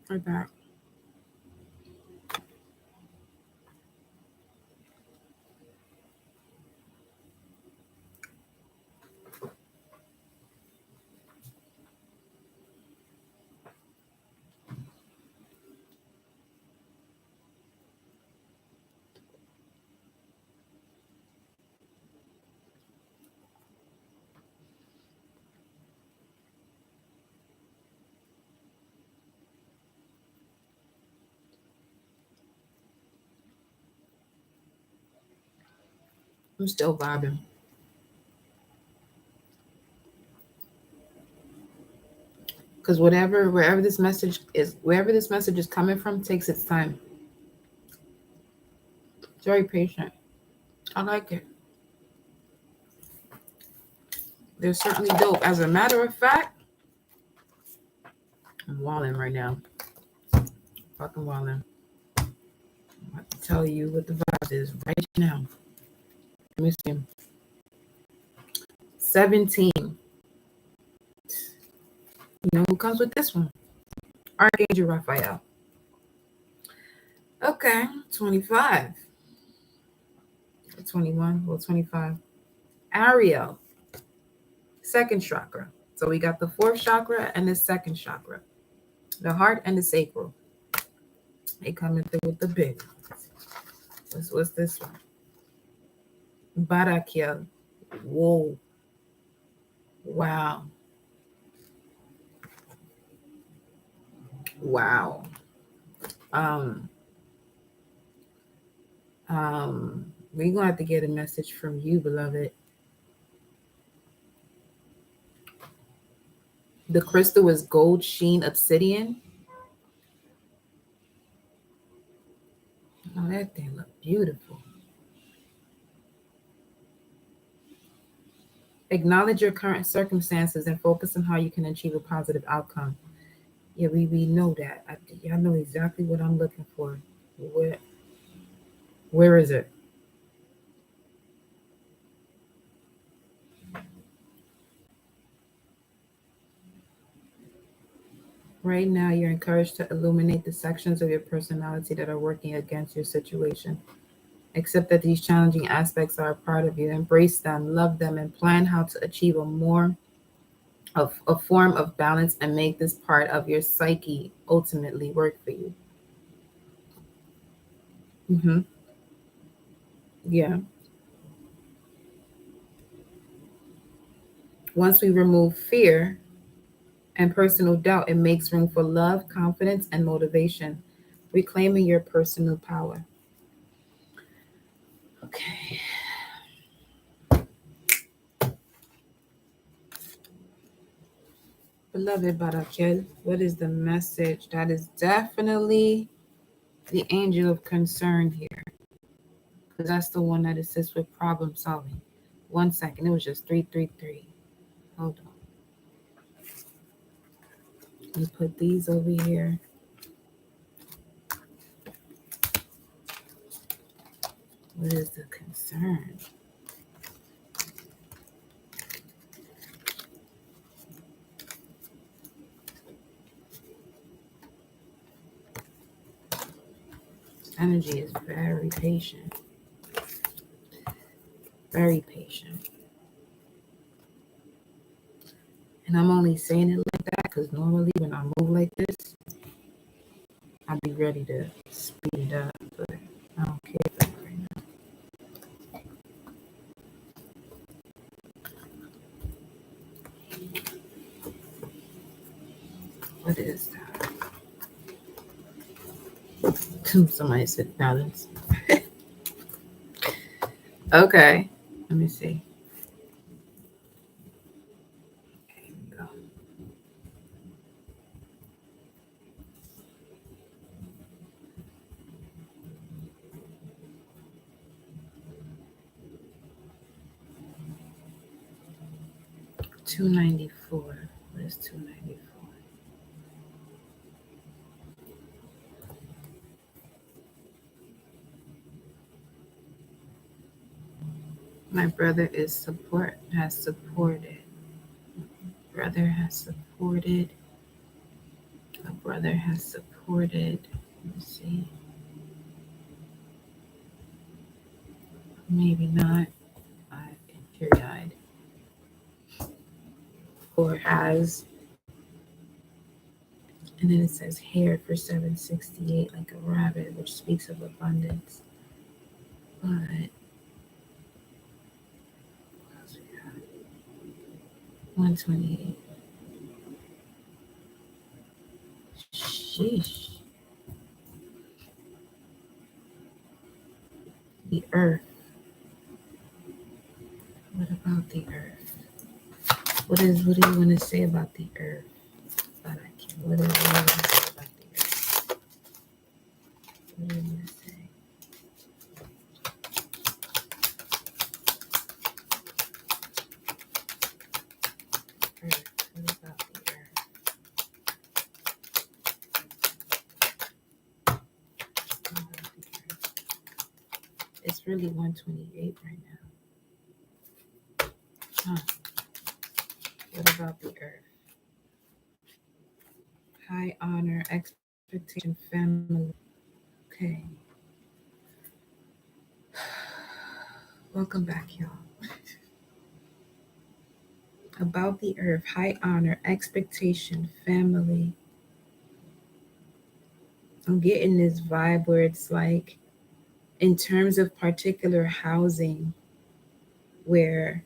Right back. I'm still vibing. Because wherever this message is coming from, takes its time. It's very patient. I like it. They're certainly dope. As a matter of fact, I'm walling right now. Fucking walling. I'm about to tell you what the vibe is right now. Let me see. 17. You know who comes with this one? Archangel Raphael. Okay, 25. 21, well, 25. Ariel, second chakra. So we got the fourth chakra and the second chakra, the heart and the sacral. They coming through with the big. What's this one? Barakia. Whoa. Wow. Wow. Um, um, we're gonna have to get a message from you, beloved. The crystal is gold sheen obsidian. Oh, that thing look beautiful. Acknowledge your current circumstances and focus on how you can achieve a positive outcome. Yeah, we know that. I know exactly what I'm looking for. Where where is it? Right now, you're encouraged to illuminate the sections of your personality that are working against your situation. Accept that these challenging aspects are a part of you. Embrace them, love them, and plan how to achieve a form of balance and make this part of your psyche ultimately work for you. Hmm. Yeah. Once we remove fear and personal doubt, it makes room for love, confidence, and motivation, reclaiming your personal power. Okay. Beloved Barakel, what is the message? That is definitely the angel of concern here, because that's the one that assists with problem solving. 1 second, it was just 333. Hold on. Let me put these over here. What is the concern? Energy is very patient, very patient. And I'm only saying it like that because normally when I move like this, I'd be ready to speed it up, but I don't care for that right now. What is that? Somebody said balance. Okay, let me see. There we go. 294. What is 294? My brother has supported. Brother has supported. A brother has supported. reported. Let's see. Maybe not. Teary-eyed. Or has. And then it says hair for 768, like a rabbit, which speaks of abundance. But what else we got? 128. Sheesh. The earth. What about the earth? What do you want to say about the earth? But I can't. What do you want to say about the earth? What do you want to say? Earth. What about the earth? What about the earth? It's really 128 right now. Huh. What about the earth? High honor, expectation, family. Okay. Welcome back, y'all. About the earth, high honor, expectation, family. I'm getting this vibe where it's like, in terms of particular housing, where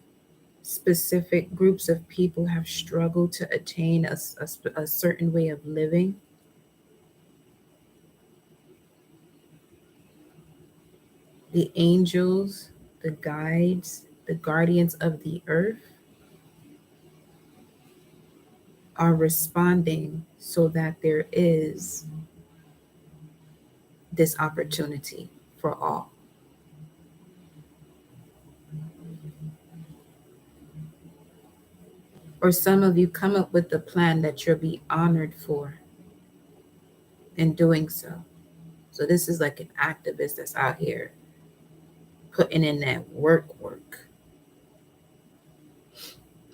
specific groups of people have struggled to attain a certain way of living. The angels, the guides, the guardians of the earth are responding so that there is this opportunity for all. Or some of you come up with a plan that you'll be honored for in doing so. So this is like an activist that's out here putting in that work.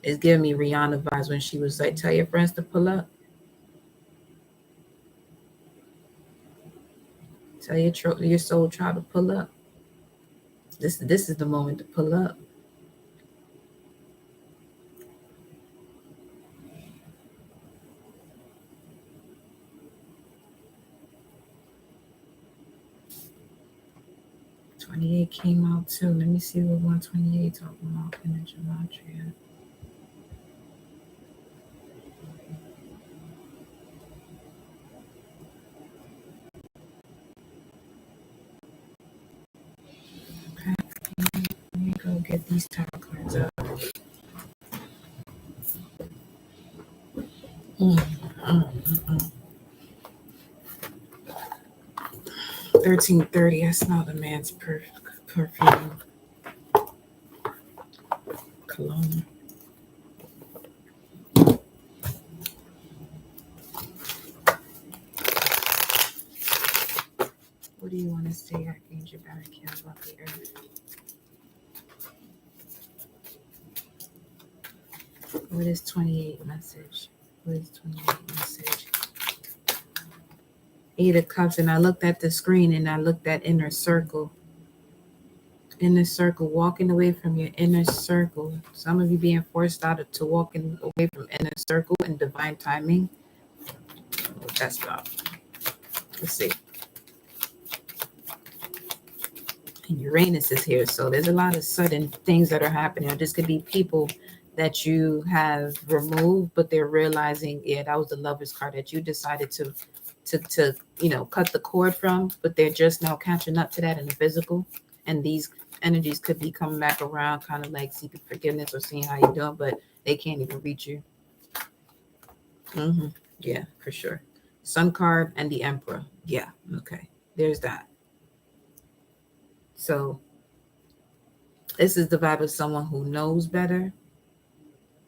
It's giving me Rihanna vibes when she was like, tell your friends to pull up. Tell your soul tribe to pull up. This is the moment to pull up. '28 came out too. Let me see what 128 talking about in the gematria. Okay, let me go get these tarot cards out. 1330. I smell the man's perfume. Cologne. What do you want to say, Archangel Barakiel, about the earth? What is 28 message? What is 28 message? 8 of Cups, and I looked at the screen and I looked at inner circle. Inner circle, walking away from your inner circle. Some of you being forced out to walking away from inner circle and divine timing. What that's about. Let's see. And Uranus is here, so there's a lot of sudden things that are happening. Or this could be people that you have removed, but they're realizing, yeah, that was the Lover's card that you decided to cut the cord from, but they're just now catching up to that in the physical. And these energies could be coming back around, kind of like seeking forgiveness or seeing how you're doing, but they can't even reach you. Yeah, for sure. Sun card and the Emperor. Yeah, okay. There's that. So this is the vibe of someone who knows better,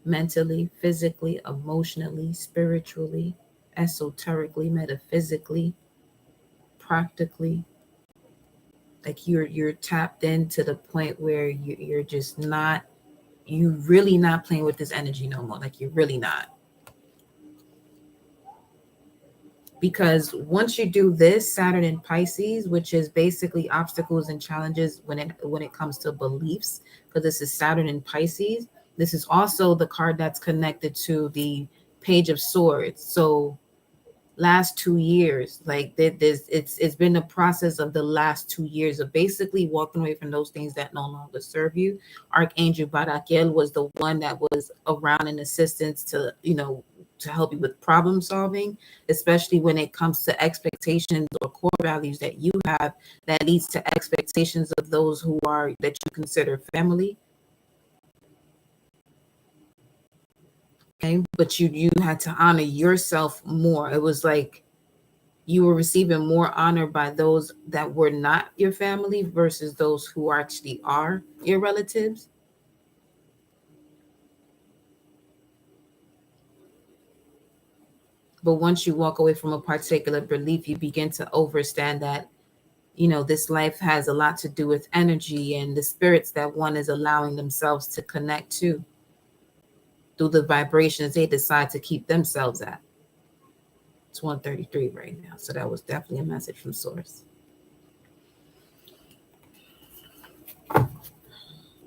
mentally, physically, emotionally, spiritually, esoterically, metaphysically, practically. Like you're tapped in to the point where you're just not, you really not playing with this energy no more. Like you're really not. because once you do this, Saturn in Pisces, which is basically obstacles and challenges when it comes to beliefs, because this is Saturn in Pisces. This is also the card that's connected to the Page of Swords. So last 2 years, like there's it's been a process of the last 2 years of basically walking away from those things that no longer serve you. Archangel Barakiel was the one that was around in assistance to, to help you with problem solving, especially when it comes to expectations or core values that you have that leads to expectations of those who are that you consider family. Okay, but you had to honor yourself more. It was like you were receiving more honor by those that were not your family versus those who actually are your relatives. But once you walk away from a particular belief, you begin to understand that, this life has a lot to do with energy and the spirits that one is allowing themselves to connect to through the vibrations they decide to keep themselves at. It's 1:33 right now. So that was definitely a message from Source.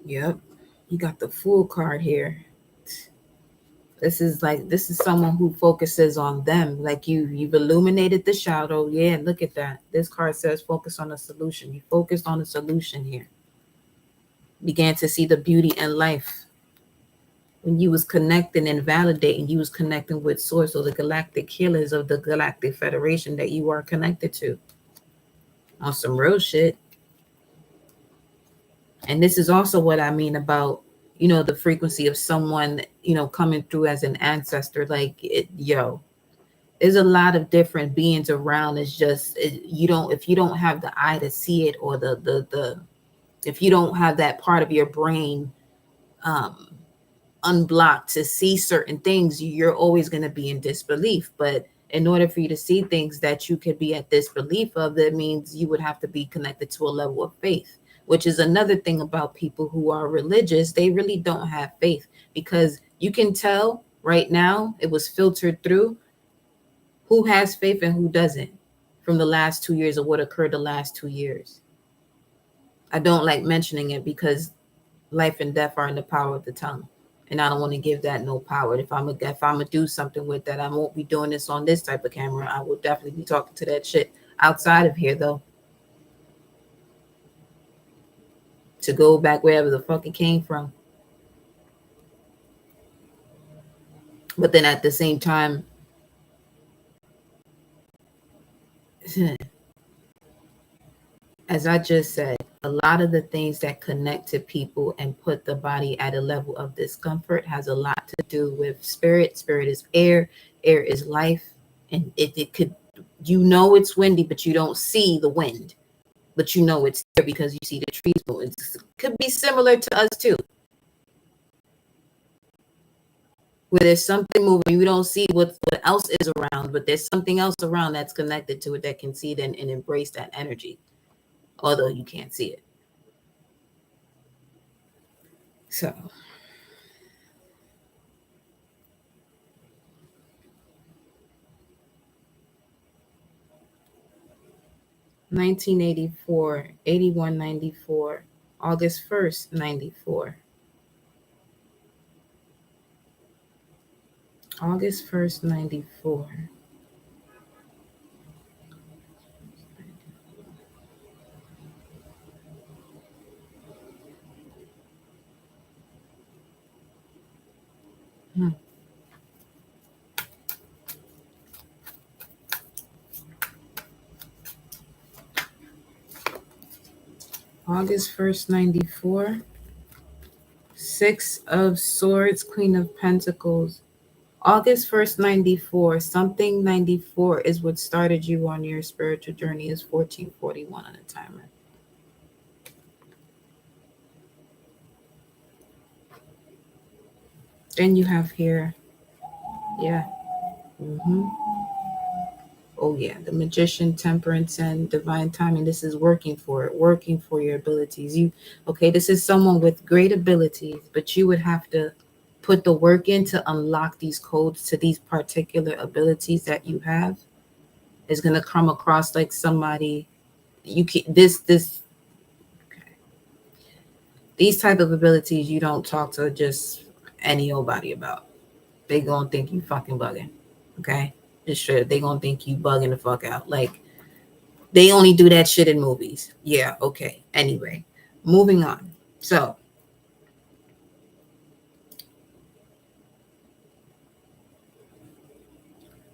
Yep. You got the Fool card here. This is someone who focuses on them. Like you've illuminated the shadow. Yeah, look at that. This card says focus on a solution. You focused on a solution here. Began to see the beauty in life. When you was connecting and validating, you was connecting with Source or the galactic healers of the Galactic Federation that you are connected to. On some real shit. And this is also what I mean about, the frequency of someone, coming through as an ancestor. Like, there's a lot of different beings around. It's just, if you don't have the eye to see it, or if you don't have that part of your brain unblocked to see certain things, you're always going to be in disbelief. But in order for you to see things that you could be at disbelief of, that means you would have to be connected to a level of faith, which is another thing about people who are religious. They really don't have faith, because you can tell right now it was filtered through who has faith and who doesn't from the last 2 years, or what occurred the last 2 years. I don't like mentioning it because life and death are in the power of the tongue. And I don't want to give that no power. If I'm gonna do something with that, I won't be doing this on this type of camera. I will definitely be talking to that shit outside of here, though. To go back wherever the fuck it came from. But then at the same time, as I just said, a lot of the things that connect to people and put the body at a level of discomfort has a lot to do with spirit. Spirit is air. Air is life. And it could, it's windy, but you don't see the wind. But it's there because you see the trees moving. It could be similar to us too. Where there's something moving, you don't see what else is around, but there's something else around that's connected to it that can see it and embrace that energy, although you can't see it. So 1984, 8194, August 1st, 94. August 1st, 94. August 1st, 94. Six of Swords, Queen of Pentacles. August 1st, 94. Something 94 is what started you on your spiritual journey. Is 1441 on the timer. Then you have here, yeah. Oh yeah, the Magician, Temperance, and Divine Timing. This is working for your abilities. This is someone with great abilities, but you would have to put the work in to unlock these codes to these particular abilities that you have. is going to come across like somebody you can this okay. These type of abilities you don't talk to just any nobody about. They gonna think you fucking bugging. Okay, just straight. They gonna think you bugging the fuck out. Like they only do that shit in movies. Yeah. Okay. Anyway, moving on. So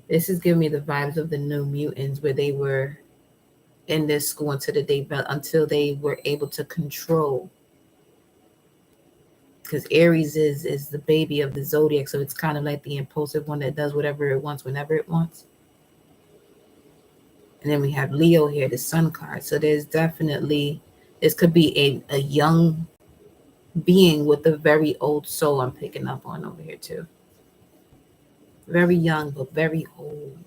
this is giving me the vibes of the New Mutants, where they were in this school until they were able to control. Because Aries is the baby of the zodiac, so it's kind of like the impulsive one that does whatever it wants whenever it wants. And then we have Leo here, the Sun card. So there's definitely this could be a young being with a very old soul. I'm picking up on over here too. Very young but very old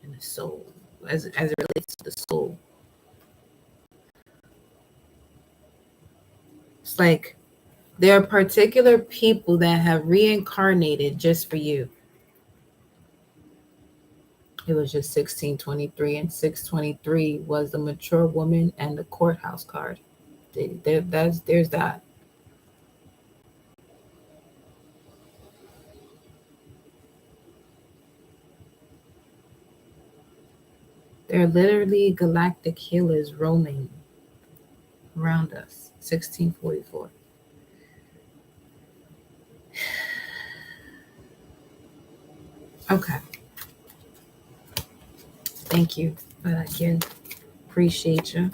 in the soul, as it relates to the soul. It's like there are particular people that have reincarnated just for you. It was just 1623, and 623 was the mature woman and the courthouse card. There's that. They're literally galactic healers roaming around us. 1644. Okay. Thank you for that, kid. Appreciate you.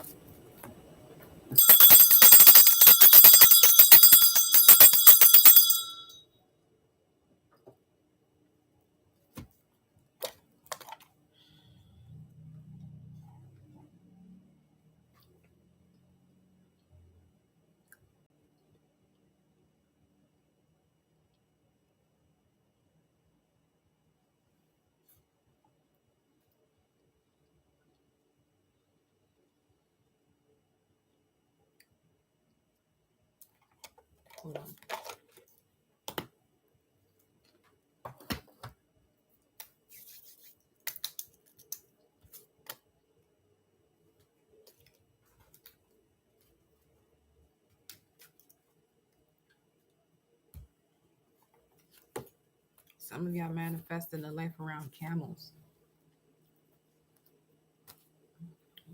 Hold on. Some of y'all manifesting a life around camels.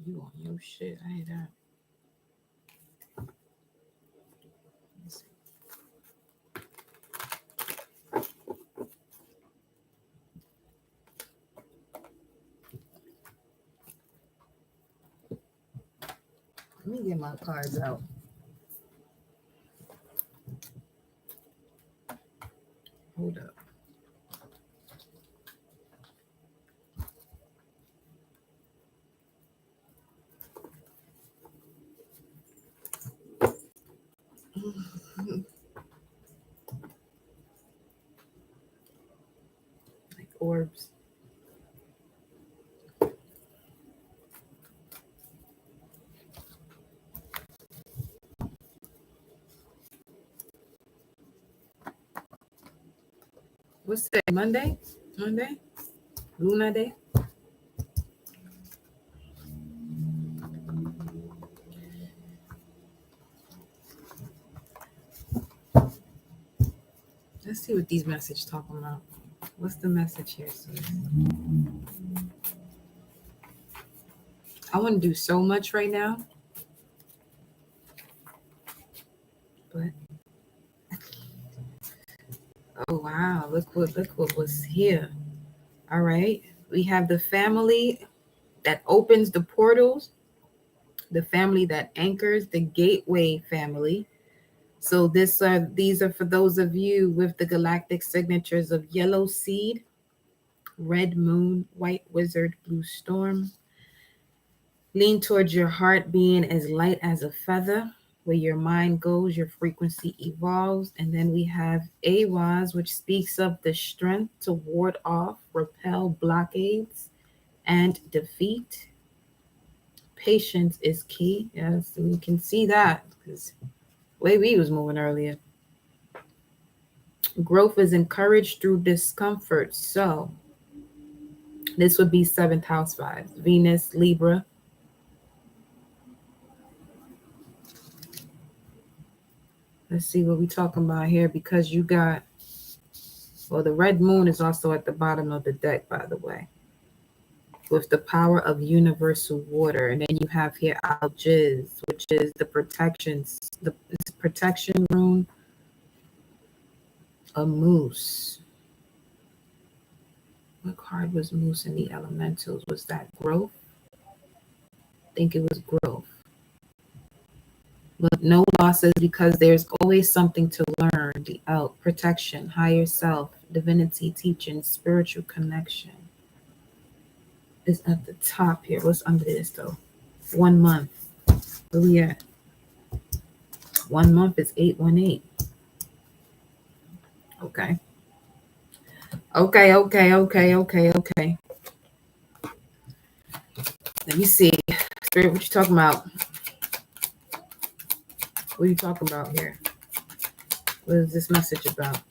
You on your shit. I hate that. Let me get my cards out. Hold up. Like orbs. What's today? Monday? Monday? Luna Day? Let's see what these messages talking about. What's the message here, sis? I want to do so much right now, but oh wow, look what was here. All right, we have the family that opens the portals, the family that anchors, the gateway family. So these are for those of you with the galactic signatures of yellow seed, red moon, white wizard, blue storm. Lean towards your heart being as light as a feather. Where your mind goes, your frequency evolves. And then we have Awaz, which speaks of the strength to ward off, repel blockades, and defeat. Patience is key. Yes, we can see that because way we was moving earlier. Growth is encouraged through discomfort. So This would be 7th house vibes. Venus, Libra. Let's see what we're talking about here, because you got, well, the red moon is also at the bottom of the deck, by the way, with the power of universal water. And then you have here Algiz, which is the protection rune, a moose. What card was moose in the elementals? Was that growth? I think it was growth. But no losses, because there's always something to learn. The elk, protection, higher self, divinity, teaching, spiritual connection is at the top here. What's under this though? 1 month. Where we at? 1 month is 818. Okay. Okay. Let me see. Spirit, what you talking about? What are you talking about here? What is this message about?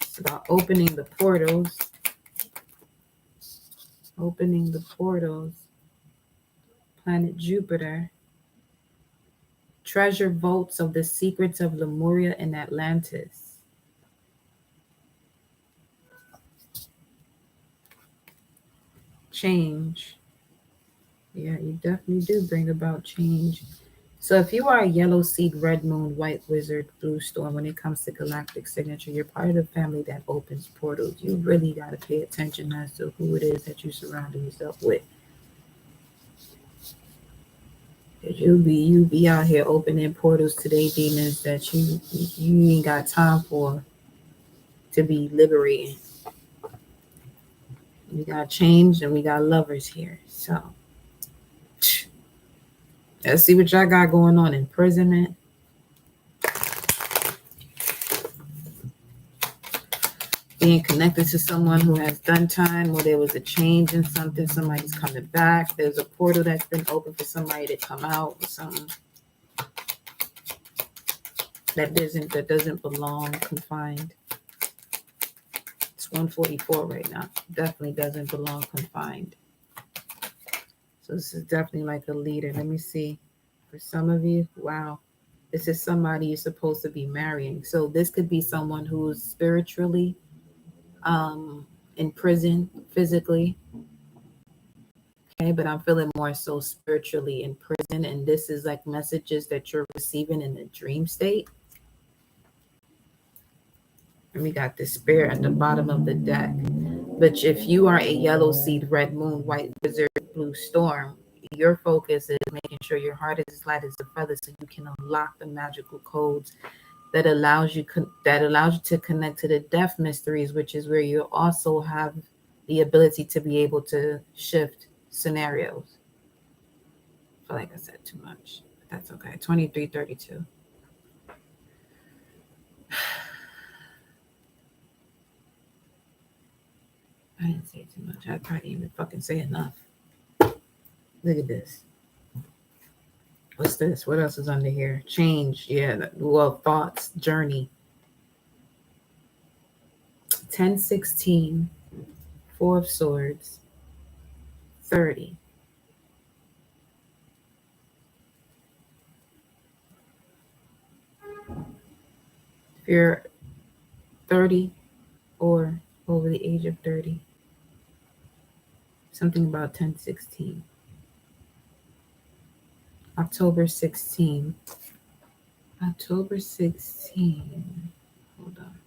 It's about opening the portals. Opening the portals. Planet Jupiter. Treasure vaults of the secrets of Lemuria and Atlantis. Change. Yeah, you definitely do bring about change. So if you are a yellow seed, red moon, white wizard, blue storm, when it comes to galactic signature, you're part of the family that opens portals. You really got to pay attention as to who it is that you're surrounding yourself with. You be out here opening portals today, demons that you ain't got time for to be liberating. We got change and we got lovers here. So let's see what y'all got going on. Imprisonment. Being connected to someone who has done time, or there was a change in something, somebody's coming back. There's a portal that's been open for somebody to come out, or something that doesn't belong confined. It's 144 right now. Definitely doesn't belong confined. So this is definitely like a leader. Let me see. For some of you, wow, this is somebody you're supposed to be marrying. So this could be someone who's spiritually in prison physically. Okay, but I'm feeling more so spiritually in prison, and this is like messages that you're receiving in the dream state. And we got the spirit at the bottom of the deck. But if you are a yellow seed, red moon, white wizard, blue storm, your focus is making sure your heart is as light as a feather, so you can unlock the magical codes that allows you to connect to the death mysteries, which is where you also have the ability to be able to shift scenarios. I feel like I said too much. That's okay. 2332. I didn't say too much. I probably didn't even fucking say enough. Look at this. What's this? What else is under here? Change. Yeah. Well, thoughts, journey. 1016, 4 of Swords, 30. If you're 30 or over the age of 30, something about 1016. October 16. October 16. Hold on.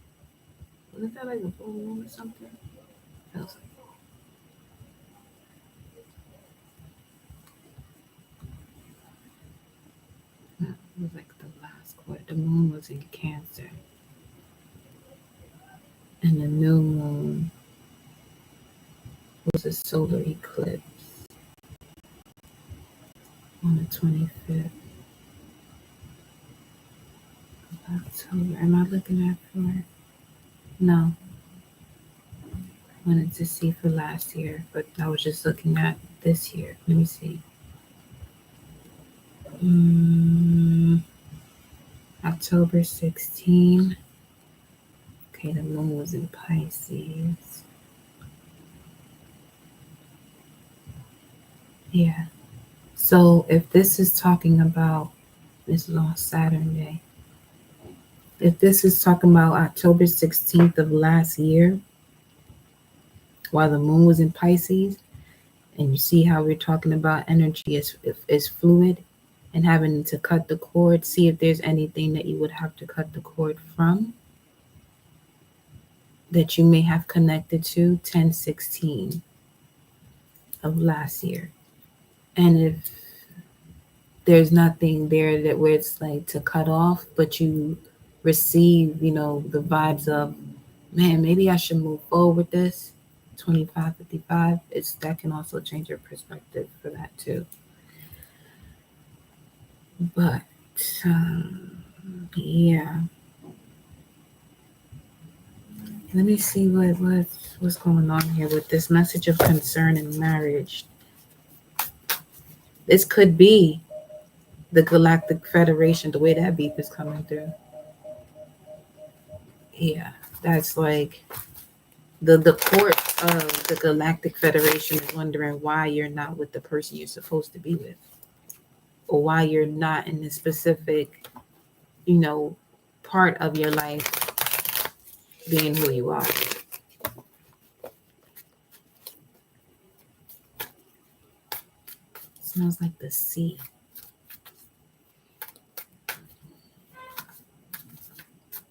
Wasn't that like a full moon or something? Feels like. No, it was like the last quarter. The moon was in Cancer. And the new moon was a solar eclipse on the 25th of October. Am I looking at for? No. I wanted to see for last year, but I was just looking at this year. Let me see. October 16. Okay, the moon was in Pisces. Yeah. So if this is talking about, this is on Saturn day. If this is talking about October 16th of last year, while the moon was in Pisces, and you see how we're talking about energy is fluid and having to cut the cord, see if there's anything that you would have to cut the cord from that you may have connected to 10/16 of last year. And if there's nothing there that where it's like to cut off, but you receive, the vibes of, man, maybe I should move forward with this 2555, that can also change your perspective for that too. But yeah, let me see what's going on here with this message of concern in marriage. This could be the Galactic Federation, the way that beep is coming through. Yeah, that's like the court of the Galactic Federation is wondering why you're not with the person you're supposed to be with, or why you're not in this specific, part of your life being who you are. It smells like the sea.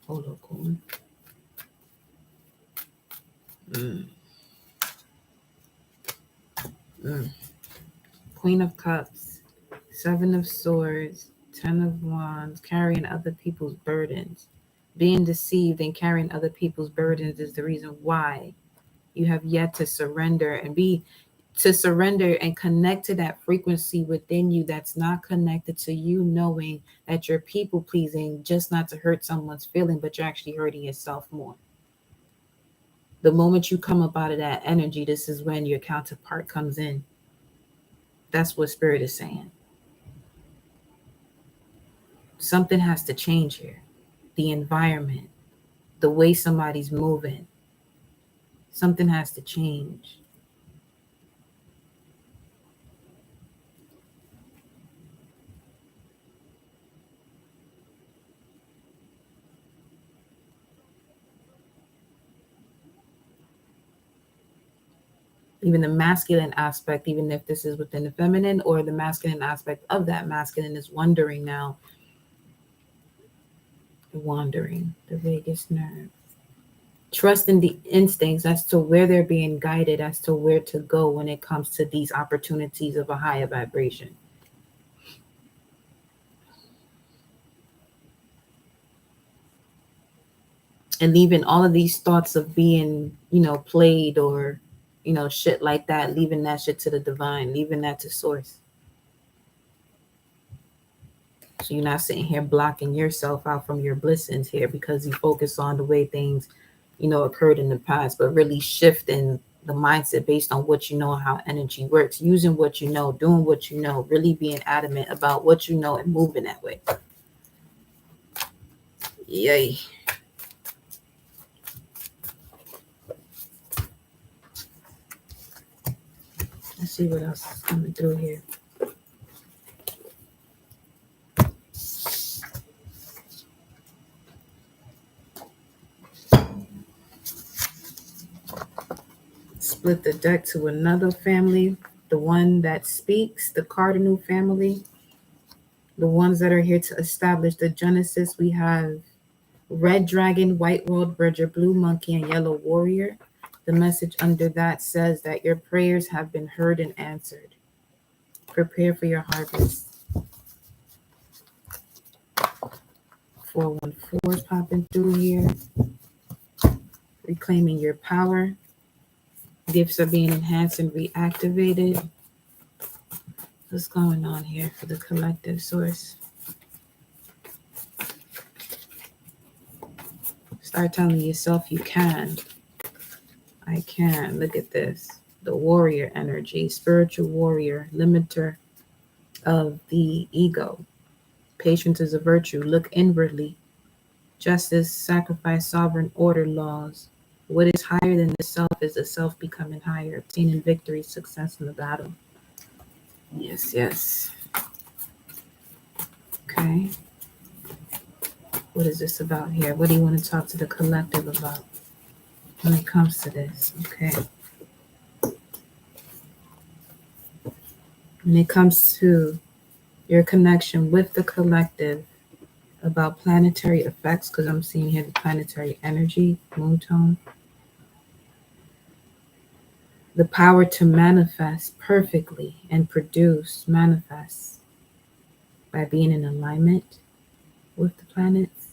Holocone. Queen of Cups, Seven of Swords, Ten of Wands, carrying other people's burdens. Being deceived and carrying other people's burdens is the reason why you have yet to surrender and connect to that frequency within you that's not connected to you knowing that you're people pleasing just not to hurt someone's feeling, but you're actually hurting yourself more. The moment you come up out of that energy, this is when your counterpart comes in. That's what Spirit is saying. Something has to change here. The environment, the way somebody's moving, something has to change. Even the masculine aspect, even if this is within the feminine, or the masculine aspect of that masculine is wondering now. Wandering, the vagus nerve. Trusting the instincts as to where they're being guided, as to where to go when it comes to these opportunities of a higher vibration. And leaving all of these thoughts of being, played or, shit like that, leaving that shit to the divine, leaving that to source. So you're not sitting here blocking yourself out from your blessings here because you focus on the way things, occurred in the past, but really shifting the mindset based on what you know, how energy works, using what you know, doing what you know, really being adamant about what you know and moving that way. Yay. Let's see what else is coming through here. Split the deck to another family, the one that speaks, the Cardinal family, the ones that are here to establish the Genesis. We have Red Dragon, White World Bridger, Blue Monkey, and Yellow Warrior. The message under that says that your prayers have been heard and answered. Prepare for your harvest. 414 is popping through here. Reclaiming your power. Gifts are being enhanced and reactivated. What's going on here for the collective source? Start telling yourself you can. I can. Look at this. The warrior energy, spiritual warrior, limiter of the ego. Patience is a virtue. Look inwardly. justice, sacrifice, sovereign order, laws. What is higher than the self is the self becoming higher, obtaining victory, success in the battle. Yes, yes. Okay. What is this about here? What do you want to talk to the collective about when it comes to this? Okay. When it comes to your connection with the collective about planetary effects, because I'm seeing here the planetary energy, moon tone, the power to manifest perfectly and produce, manifest by being in alignment with the planets.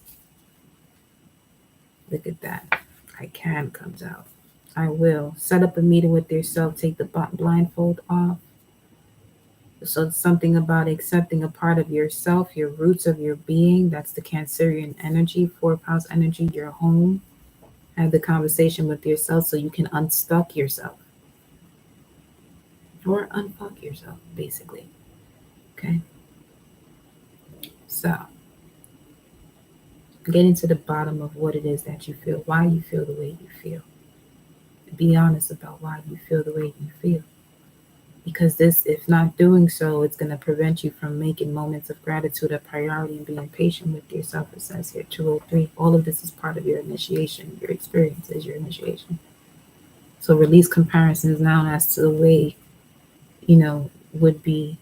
Look at that. I can comes out. I will. Set up a meeting with yourself. Take the blindfold off. So it's something about accepting a part of yourself, your roots of your being. That's the Cancerian energy, fourth house energy, your home. Have the conversation with yourself so you can unstuck yourself. Or unfuck yourself, basically. Okay? So, getting to the bottom of what it is that you feel, why you feel the way you feel. Be honest about why you feel the way you feel. Because this, if not doing so, it's going to prevent you from making moments of gratitude a priority and being patient with yourself. It says here 203. All of this is part of your initiation. Your experience is your initiation. So release comparisons now as to the way, would be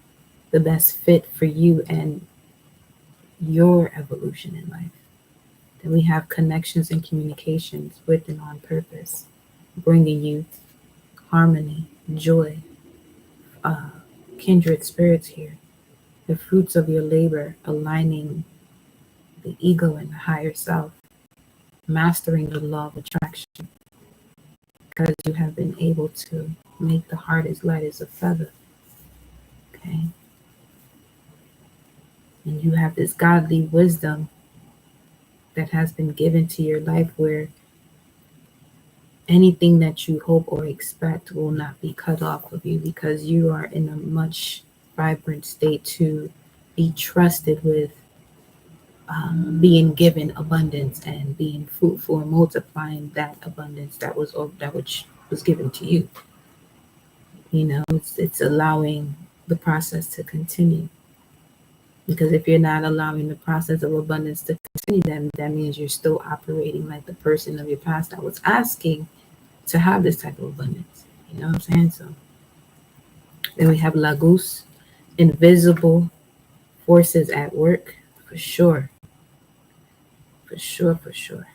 the best fit for you and your evolution in life. Then we have connections and communications with and on purpose, bringing you harmony, joy, kindred spirits here. The fruits of your labor aligning the ego and the higher self, mastering the law of attraction, because you have been able to make the heart as light as a feather. Okay? And you have this godly wisdom that has been given to your life where anything that you hope or expect will not be cut off of you because you are in a much vibrant state to be trusted with being given abundance and being fruitful and multiplying that abundance that which was given to you. It's allowing the process to continue. Because if you're not allowing the process of abundance to continue, then that means you're still operating like the person of your past that was asking to have this type of abundance. You know what I'm saying? So then we have Lagos, invisible forces at work, for sure. For sure, for sure.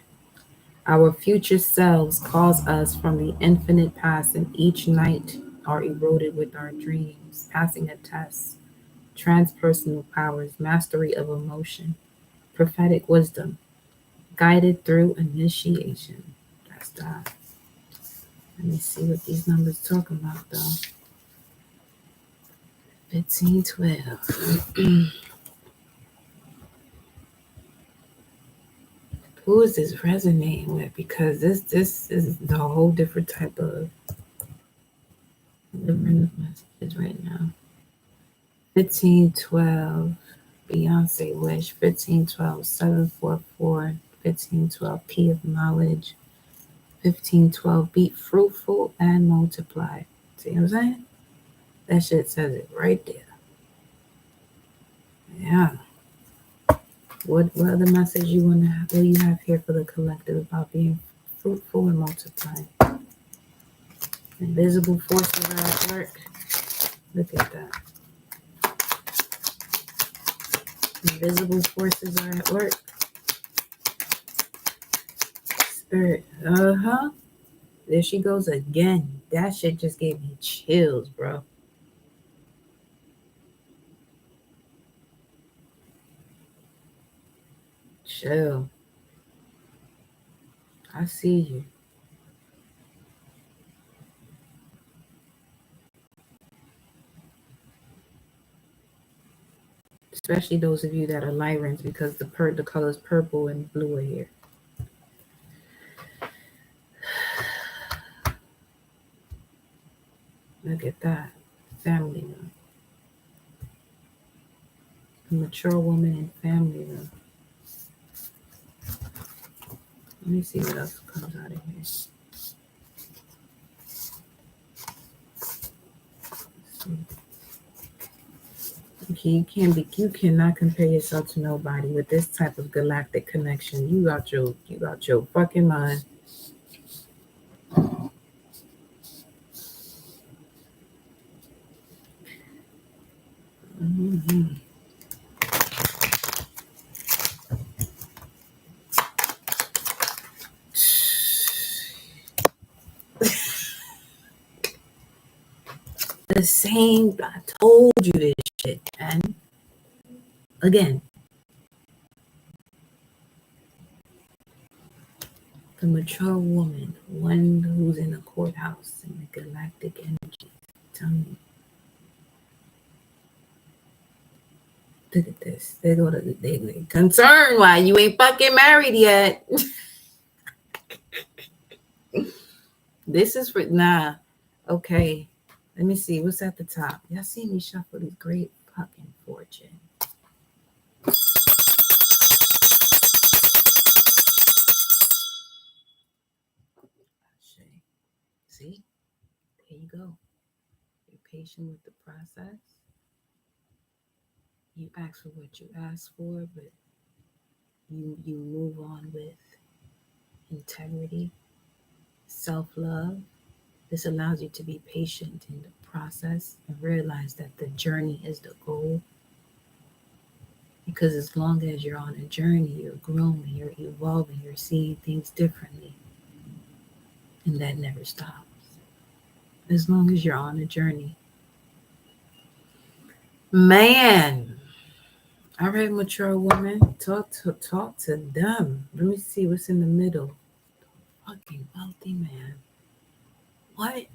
Our future selves calls us from the infinite past, and each night are eroded with our dreams, passing a test, transpersonal powers, mastery of emotion, prophetic wisdom, guided through initiation. That's that. Let me see what these numbers talk about, though. 1512. Who is this resonating with? Because this is a whole different type of messages right now. 1512. Beyonce Wish. 1512. 744. 1512. P of knowledge. 1512. Be fruitful and multiply. See what I'm saying? That shit says it right there. Yeah. What other message you want to have? What do you have here for the collective about being fruitful and multiplying? Invisible forces are at work. Look at that. Invisible forces are at work. Spirit. There she goes again. That shit just gave me chills, bro. Chill. I see you. Especially those of you that are Lyrans, because the colors purple and blue are here. Look at that. Family room. A mature woman in family room. Let me see what else comes out of here. Okay, you cannot compare yourself to nobody with this type of galactic connection. You got your fucking mind. Mm-hmm. The same, I told you this shit, man. Again, the mature woman, one who's in the courthouse in the galactic energy. Tell me. Look at this. They go to they concerned why you ain't fucking married yet. This is for Okay. Let me see what's at the top. Y'all see me shuffle these great fucking fortune. See? There you go. You're patient with the process. You ask for what you ask for, but you move on with integrity, self-love. This allows you to be patient in the process and realize that the journey is the goal. Because as long as you're on a journey, you're growing, you're evolving, you're seeing things differently. And that never stops. As long as you're on a journey. Man. All right, mature woman. Talk to them. Let me see what's in the middle. Fucking wealthy man. What? Okay.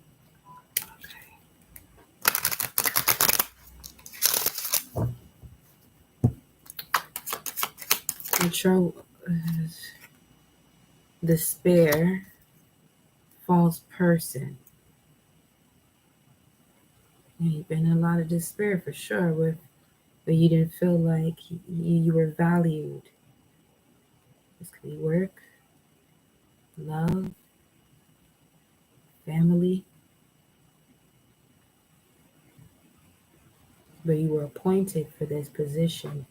Mature despair, false person. Yeah, you've been in a lot of despair for sure, but you didn't feel like you were valued. This could be work, love, family. But you were appointed for this position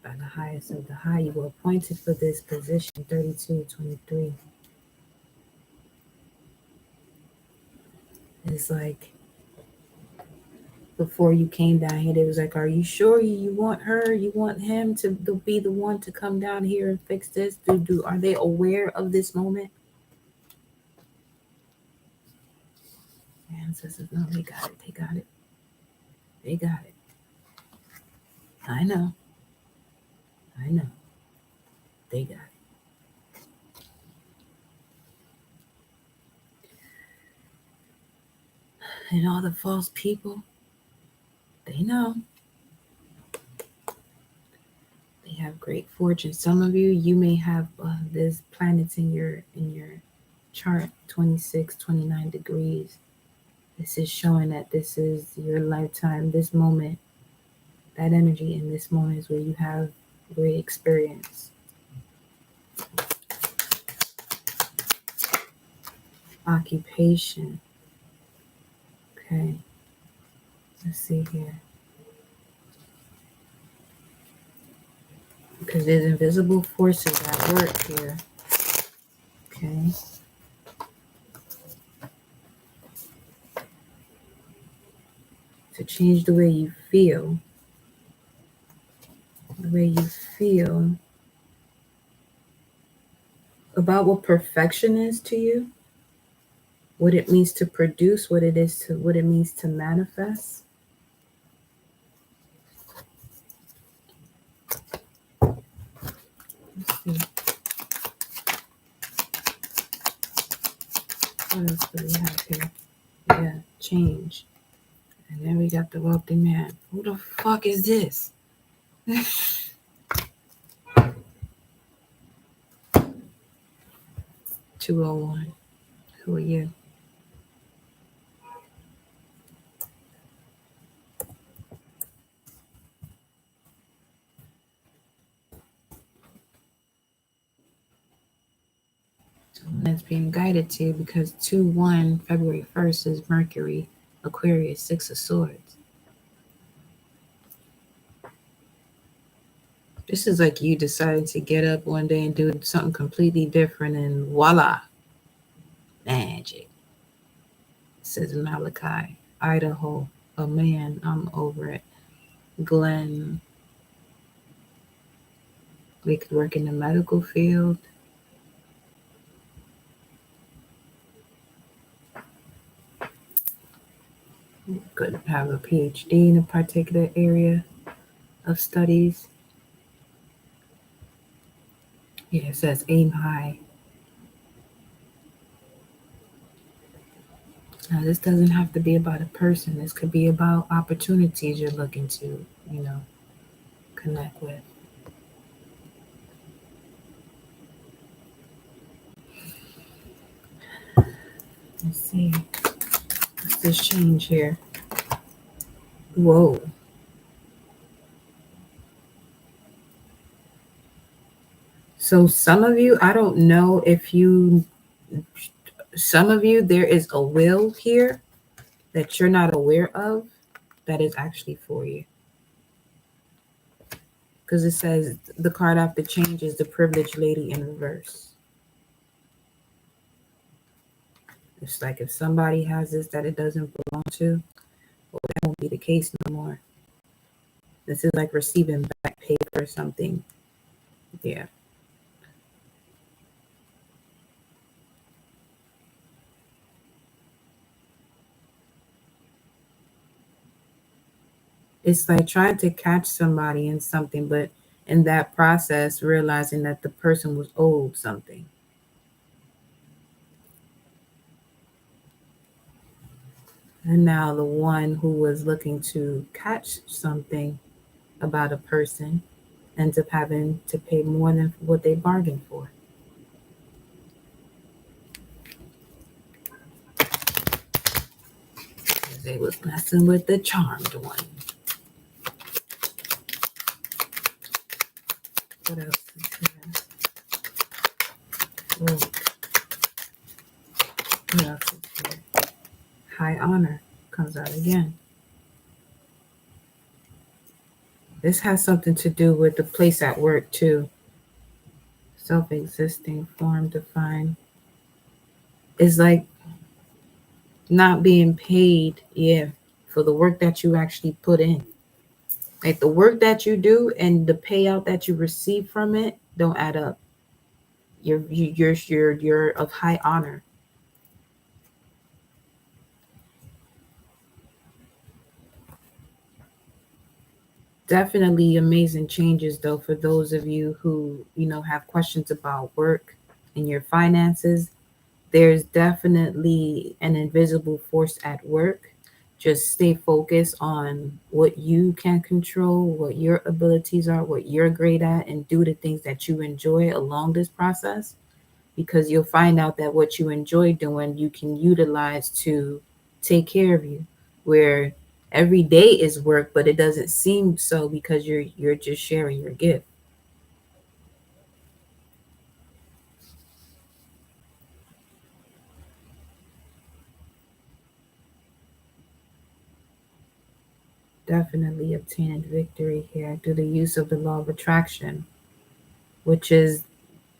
by the highest of the high. You were appointed for this position, 32-23. It's like before you came down here, it was like, are you sure you want her? You want him to be the one to come down here and fix this? Are they aware of this moment? The ancestors, no, they got it. They got it. They got it. I know. I know. They got it. And all the false people, they know. They have great fortune. Some of you may have there's planets in your chart, 26, 29 degrees. This is showing that this is your lifetime, this moment, that energy in this moment is where you have great experience. Occupation. Okay. Let's see here. Because there's invisible forces at work here. Okay. To change the way you feel. The way you feel about what perfection is to you, what it means to produce, what it means to manifest. Let's see. What else do we have here? Yeah, change. And then we got the wealthy man. Who the fuck is this? 201. Who are you? And it's being guided to because 2-1, February 1st is Mercury, Aquarius, Six of Swords. This is like you decided to get up one day and do something completely different, and voila, magic. It says Malachi, Idaho, a man, I'm over it. Glenn, they could work in the medical field. Could have a PhD in a particular area of studies. Yeah, it says aim high. Now, this doesn't have to be about a person. This could be about opportunities you're looking to, connect with. Let's see. What's this change here? Whoa. So some of you, I don't know if some of you, there is a will here that you're not aware of that is actually for you. Because it says the card after change is the privileged lady in reverse. It's like if somebody has this that it doesn't belong to, well, that won't be the case no more. This is like receiving back pay for something. Yeah. It's like trying to catch somebody in something, but in that process, realizing that the person was owed something. And now the one who was looking to catch something about a person ends up having to pay more than what they bargained for. They was messing with the charmed one. What else is here? Oh. What else is here? High honor comes out again. This has something to do with the place at work too. Self-existing, form, defined. It's like not being paid, yeah, for the work that you actually put in. Like the work that you do and the payout that you receive from it don't add up. You're of high honor. Definitely amazing changes though for those of you who have questions about work and your finances. There's definitely an invisible force at work. Just stay focused on what you can control, what your abilities are, what you're great at, and do the things that you enjoy along this process, because you'll find out that what you enjoy doing you can utilize to take care of you, where every day is work but it doesn't seem so because you're just sharing your gift. Definitely obtaining victory here through the use of the law of attraction, which is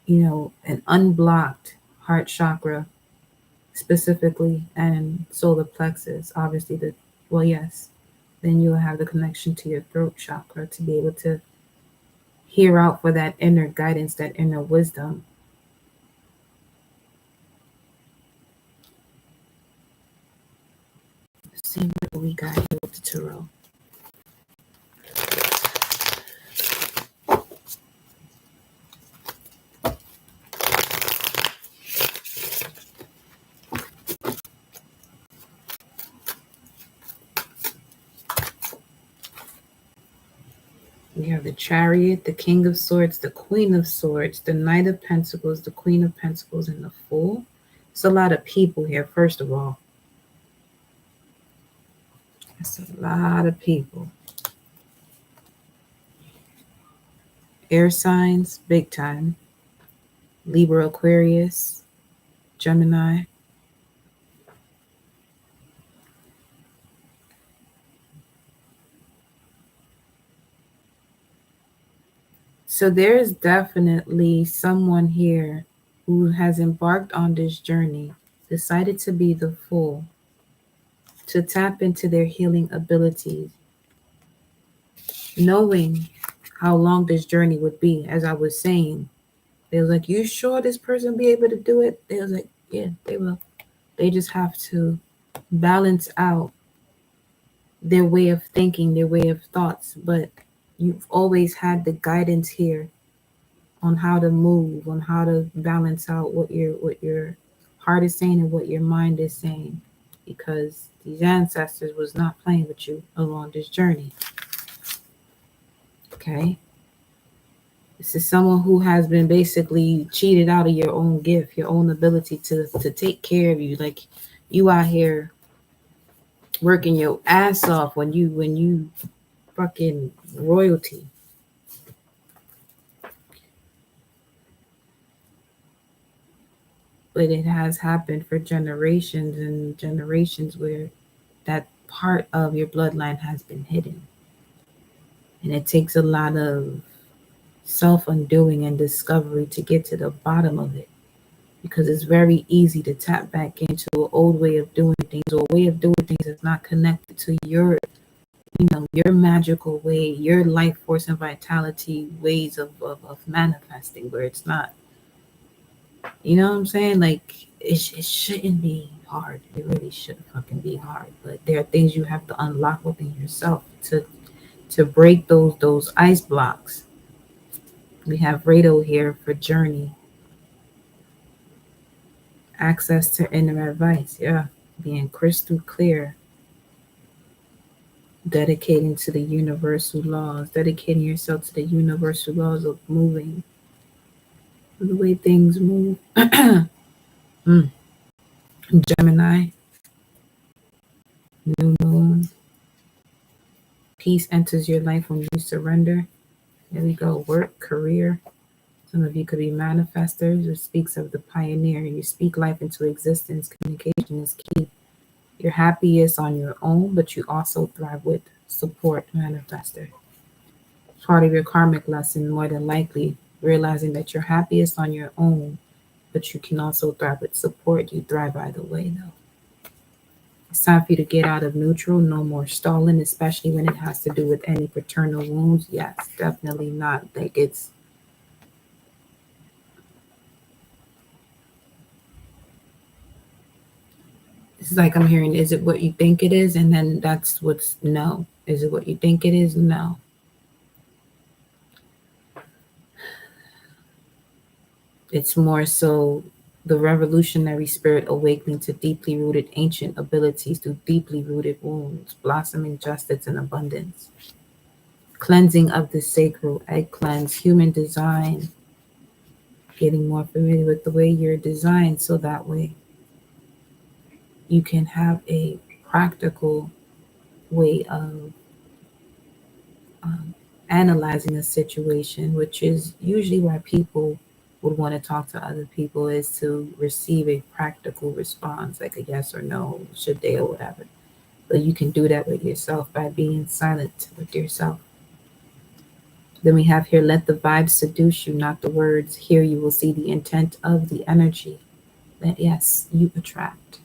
an unblocked heart chakra specifically, and solar plexus, obviously well, yes, then you'll have the connection to your throat chakra to be able to hear out for that inner guidance, that inner wisdom. Let's see what we got here with the tarot. We have the Chariot, the King of Swords, the Queen of Swords, the Knight of Pentacles, the Queen of Pentacles, and the Fool. It's a lot of people here, first of all. It's a lot of people. Air signs, big time. Libra, Aquarius, Gemini. So there is definitely someone here who has embarked on this journey, decided to be the fool, to tap into their healing abilities, knowing how long this journey would be. As I was saying, they was like, "You sure this person be able to do it?" They was like, "Yeah, they will." They just have to balance out their way of thinking, their way of thoughts. But you've always had the guidance here on how to move, on how to balance out what your heart is saying and what your mind is saying, because these ancestors was not playing with you along this journey. Okay, this is someone who has been basically cheated out of your own gift, your own ability to take care of you. Like, you out here working your ass off when you fucking royalty. But it has happened for generations and generations where that part of your bloodline has been hidden. And it takes a lot of self undoing and discovery to get to the bottom of it, because it's very easy to tap back into an old way of doing things, or a way of doing things that's not connected to your magical way, your life force and vitality ways of manifesting, where it's not, you know what I'm saying? Like, it shouldn't be hard. It really shouldn't fucking be hard. But there are things you have to unlock within yourself to break those ice blocks. We have Rado here for journey. Access to inner advice. Yeah. Being crystal clear. Dedicating to the universal laws. Dedicating yourself to the universal laws of moving. The way things move. Gemini. New moon. Peace enters your life when you surrender. There we go. Work, career. Some of you could be manifestors, which speaks of the pioneer. You speak life into existence. Communication is key. You're happiest on your own, but you also thrive with support, manifester. Part of your karmic lesson, more than likely, realizing that you're happiest on your own, but you can also thrive with support. You thrive either way, though. It's time for you to get out of neutral. No more stalling, especially when it has to do with any paternal wounds. Yes, definitely not. Like, it's like I'm hearing, is it what you think it is? And then that's what's no. Is it what you think it is? No. It's more so the revolutionary spirit awakening to deeply rooted ancient abilities through deeply rooted wounds, blossoming justice and abundance. Cleansing of the sacral, egg cleanse, human design, getting more familiar with the way you're designed so that way you can have a practical way of analyzing a situation, which is usually why people would want to talk to other people, is to receive a practical response, like a yes or no, should they, or whatever. But you can do that with yourself by being silent with yourself. Then we have here, let the vibes seduce you, not the words. Here you will see the intent of the energy that, yes, you attract.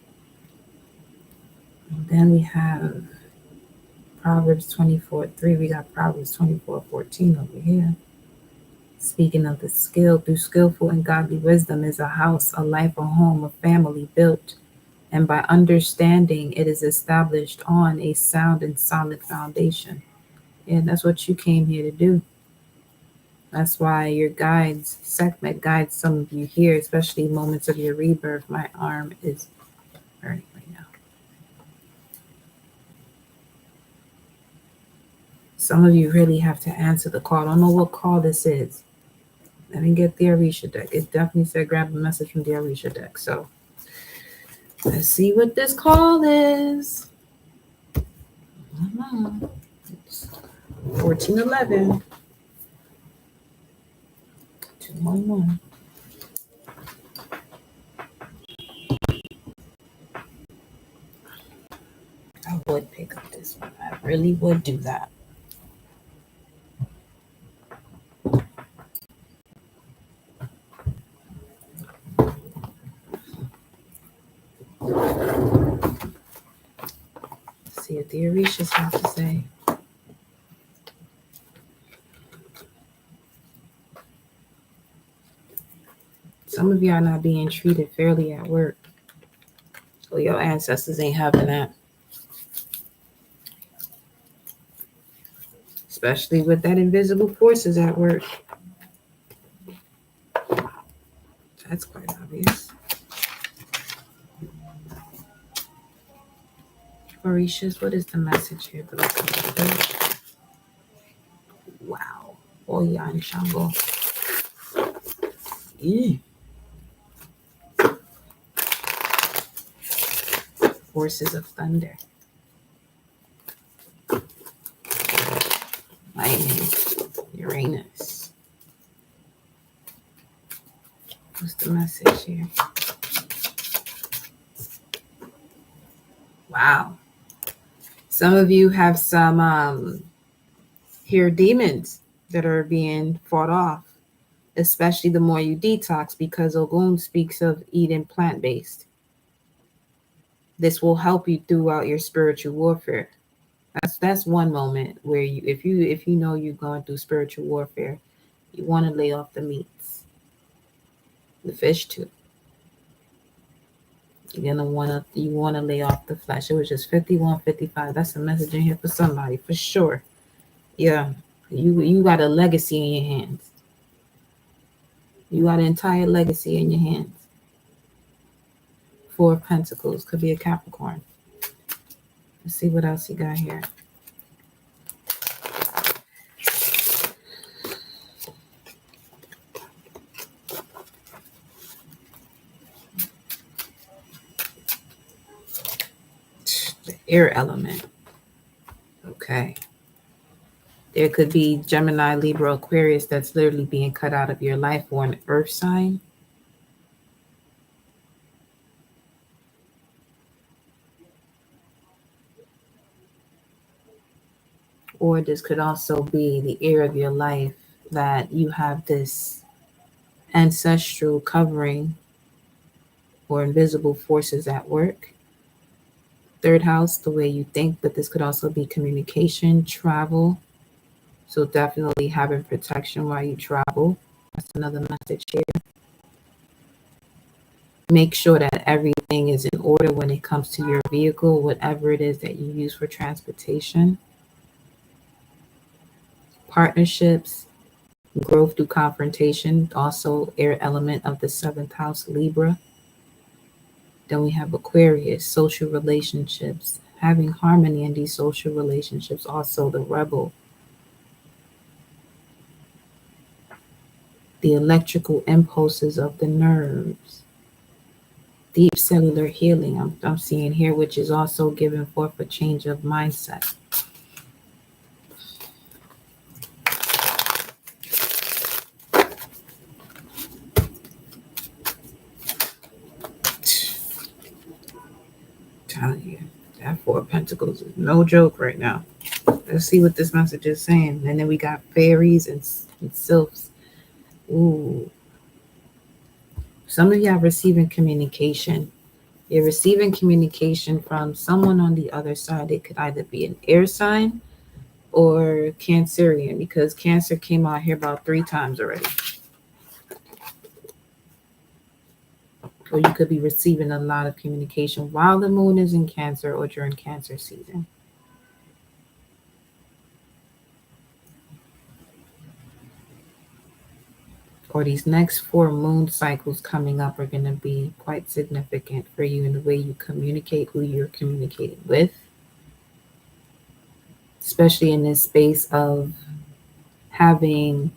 And then we have Proverbs 24:3. We got Proverbs 24:14 over here. Speaking of the skill, through skillful and godly wisdom is a house, a life, a home, a family built. And by understanding, it is established on a sound and solid foundation. And that's what you came here to do. That's why your guides, Sekhmet guides some of you here, especially moments of your rebirth. My arm is hurting right now. Some of you really have to answer the call. I don't know what call this is. I didn't get the Orisha deck. It definitely said grab a message from the Orisha deck. So let's see what this call is. 1411. 211. I would pick up this one. I really would do that. Let's see what the Orishas have to say. Some of y'all not being treated fairly at work. So your ancestors ain't having that. Especially with that invisible forces at work. That's quite obvious. Orishas, what is the message here? Wow. Oya and Shango. Forces of thunder. Lightning. Uranus. What's the message here? Wow. Some of you have some here demons that are being fought off, especially the more you detox, because Ogun speaks of eating plant-based. This will help you throughout your spiritual warfare. That's one moment where you, if you know you're going through spiritual warfare, you want to lay off the meats, the fish too. You're gonna wanna lay off the flesh. It was just 51:55. That's a message in here for somebody for sure. Yeah, you got a legacy in your hands. You got an entire legacy in your hands. 4 of Pentacles could be a Capricorn. Let's see what else you got here. The air element. Okay. There could be Gemini, Libra, Aquarius that's literally being cut out of your life, or an earth sign. Or this could also be the air of your life, that you have this ancestral covering or invisible forces at work. 3rd house, the way you think, but this could also be communication, travel. So definitely having protection while you travel. That's another message here. Make sure that everything is in order when it comes to your vehicle, whatever it is that you use for transportation. Partnerships, growth through confrontation, also air element of the 7th house, Libra. Then we have Aquarius, social relationships, having harmony in these social relationships, also the rebel. The electrical impulses of the nerves. Deep cellular healing, I'm seeing here, which is also giving forth a change of mindset. Telling you, that 4 of Pentacles is no joke right now. Let's see what this message is saying. And then we got fairies and sylphs. Ooh. Some of y'all receiving communication. You're receiving communication from someone on the other side. It could either be an air sign or Cancerian, because Cancer came out here about 3 times already. Or you could be receiving a lot of communication while the moon is in Cancer or during Cancer season. Or these next 4 moon cycles coming up are going to be quite significant for you in the way you communicate, who you're communicating with. Especially in this space of having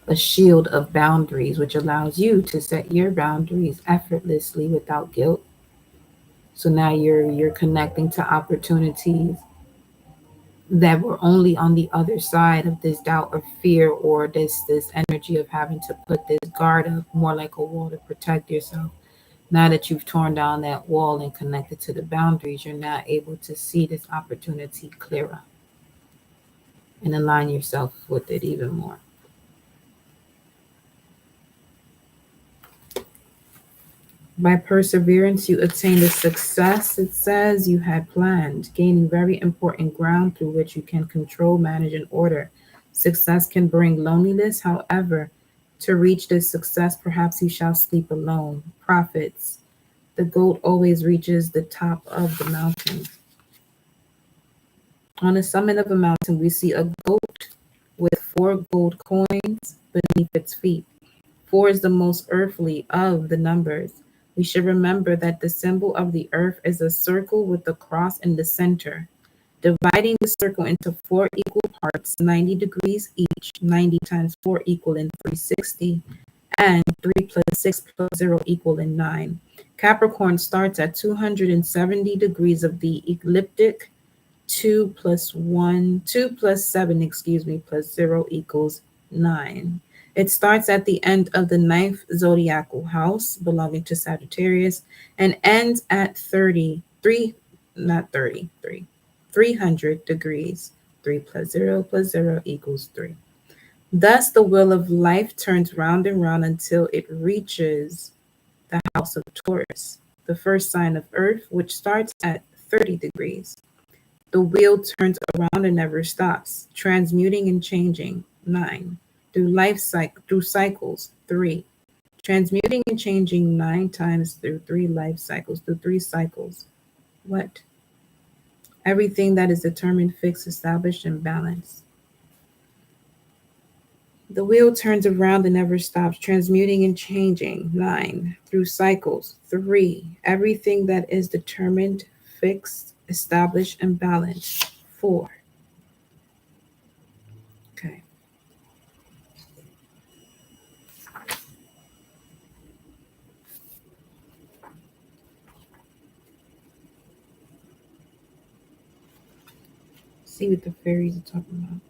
a shield of boundaries, which allows you to set your boundaries effortlessly without guilt. So now you're connecting to opportunities that were only on the other side of this doubt or fear, or this energy of having to put this guard up, more like a wall to protect yourself. Now that you've torn down that wall and connected to the boundaries, you're now able to see this opportunity clearer and align yourself with it even more. By perseverance, you attain the success, it says, you had planned, gaining very important ground through which you can control, manage, and order. Success can bring loneliness, however, to reach this success, perhaps you shall sleep alone. Prophets, the goat always reaches the top of the mountain. On the summit of a mountain, we see a goat with 4 gold coins beneath its feet. 4 is the most earthly of the numbers. We should remember that the symbol of the earth is a circle with a cross in the center. Dividing the circle into 4 equal parts, 90 degrees each, 90 times 4 equaling 360, and 3 plus 6 plus 0 equaling 9. Capricorn starts at 270 degrees of the ecliptic. 2 plus 7, plus 0 equals 9. It starts at the end of the 9th zodiacal house belonging to Sagittarius and ends at 300 degrees. 3 plus 0 equals 3. Thus, the wheel of life turns round and round until it reaches the house of Taurus, the first sign of Earth, which starts at 30 degrees. The wheel turns around and never stops, transmuting and changing. 9. Through cycles. 3. Transmuting and changing 9 times through 3 life cycles, through 3 cycles. What? Everything that is determined, fixed, established, and balanced. The wheel turns around and never stops, transmuting and changing. 9. Through cycles. 3. Everything that is determined, fixed, established, and balanced. 4. Okay. See what the fairies are talking about.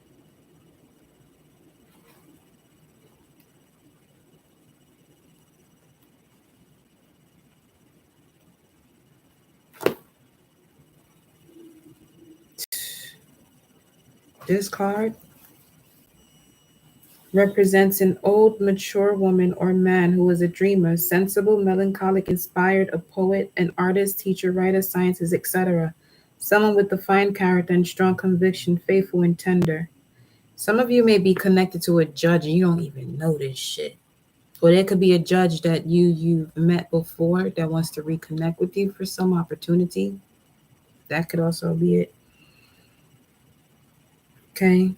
This card represents an old, mature woman or man who is a dreamer, sensible, melancholic, inspired, a poet, an artist, teacher, writer, scientist, etc. Someone with a fine character and strong conviction, faithful and tender. Some of you may be connected to a judge and you don't even know this shit. Or there could be a judge that you've met before that wants to reconnect with you for some opportunity. That could also be it. Okay.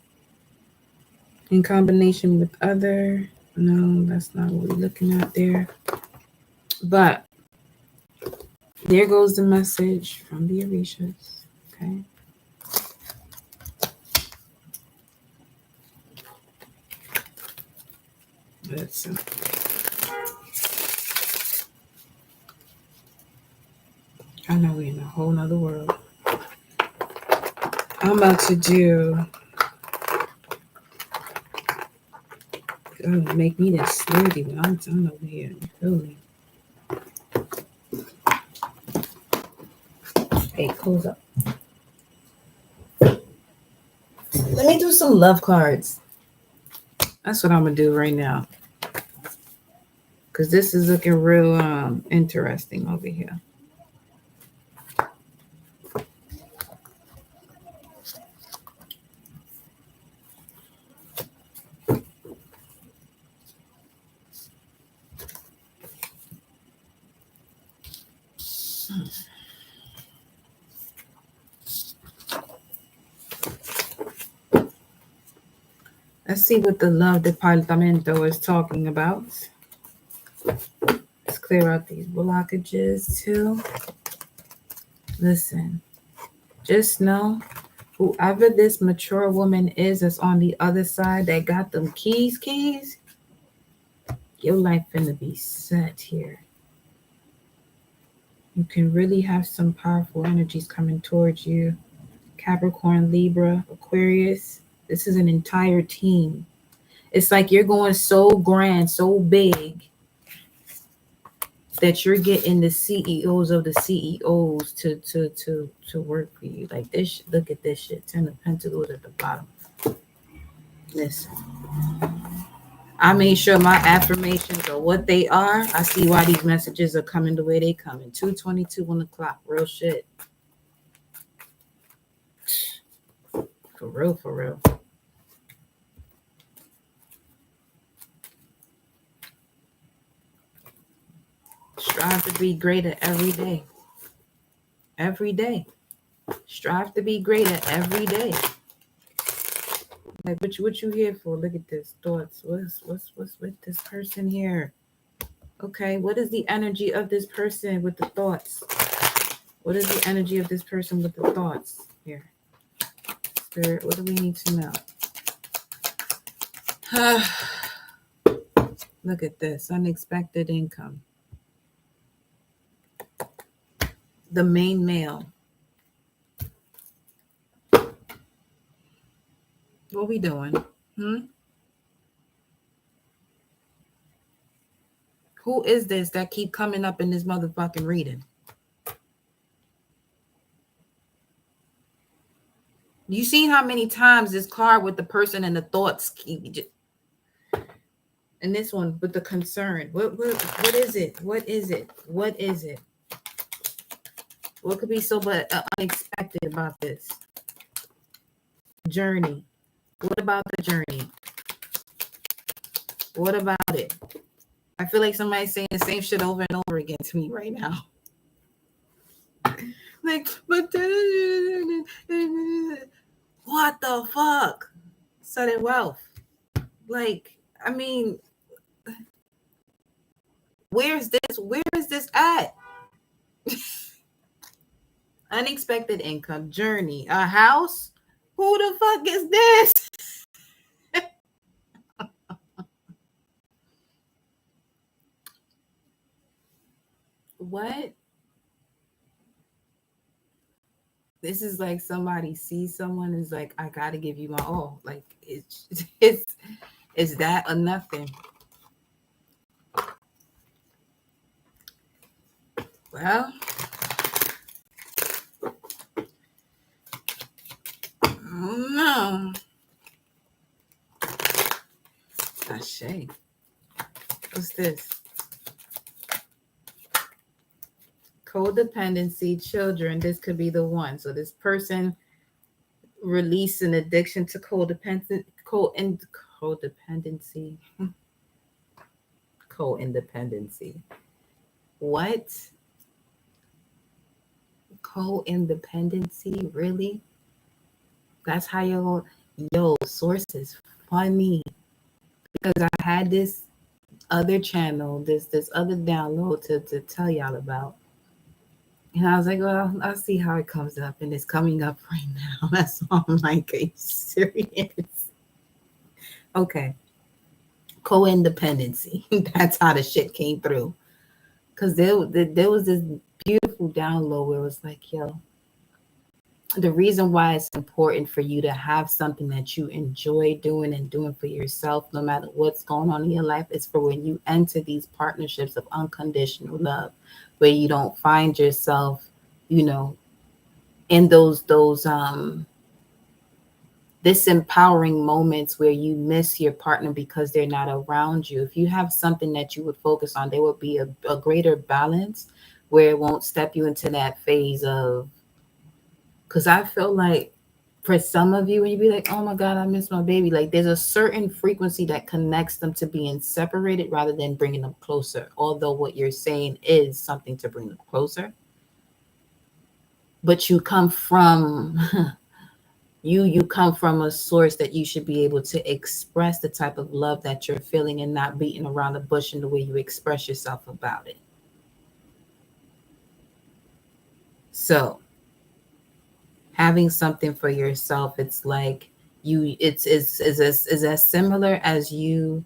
In combination with other, no, that's not what we're looking at there. But there goes the message from the Orishas. Okay. Let's I know we're in a whole nother world. I'm about to do make me that slurry when I'm done over here. You feel me? Hey, close up. Let me do some love cards. That's what I'm gonna do right now. Cause this is looking real interesting over here. Let's see what the love departamento is talking about. Let's clear out these blockages too. Listen, just know whoever this mature woman is that's on the other side that got them keys, your life finna be set here. You can really have some powerful energies coming towards you. Capricorn, Libra, Aquarius. This is an entire team. It's like you're going so grand, so big. that you're getting the CEOs of the CEOs to work for you. Like this, look at this shit. 10 of Pentacles at the bottom. Listen, I made sure my affirmations are what they are. I see why these messages are coming the way they coming. 2:22 on the clock. Real shit. For real, for real. Strive to be greater every day. Every day. Strive to be greater every day. Like what you here for? Look at this. Thoughts. What's with this person here? Okay, what is the energy of this person with the thoughts? What is the energy of this person with the thoughts here? Spirit, what do we need to know? Look at this. Unexpected income. The main male. What we doing? Who is this that keep coming up in this motherfucking reading? You seen how many times this card with the person and the thoughts keep just, and this one with the concern. What is it? What is it? What is it? What could be so but unexpected about this journey? What about the journey? What about it? I feel like somebody's saying the same shit over and over again to me right now. Like, but what the fuck? Sudden wealth. Like, I mean, where is this? Where is this at? Unexpected income, journey, a house. Who the fuck is this? What? This is like somebody sees someone is like, I gotta give you my all. Like it's that or nothing. Well, no. Ashe. What's this? Codependency, children. This could be the one. So this person released an addiction to codependency. Co-independency. What? Co-independency? Really? That's how yo, source is funny. Because I had this other channel, this other download to tell y'all about. And I was like, well, I'll see how it comes up. And it's coming up right now. That's why I'm like, are you serious? Okay. Co-independency. That's how the shit came through. Because there was this beautiful download where it was like, yo, the reason why it's important for you to have something that you enjoy doing and doing for yourself, no matter what's going on in your life, is for when you enter these partnerships of unconditional love, where you don't find yourself, in those disempowering moments where you miss your partner because they're not around you. If you have something that you would focus on, there will be a greater balance where it won't step you into that phase of, because I feel like for some of you, when you be like, oh my God, I miss my baby, like there's a certain frequency that connects them to being separated rather than bringing them closer. Although what you're saying is something to bring them closer. But you come from, you come from a source that you should be able to express the type of love that you're feeling and not beating around the bush in the way you express yourself about it. So having something for yourself, it's like it's as similar as you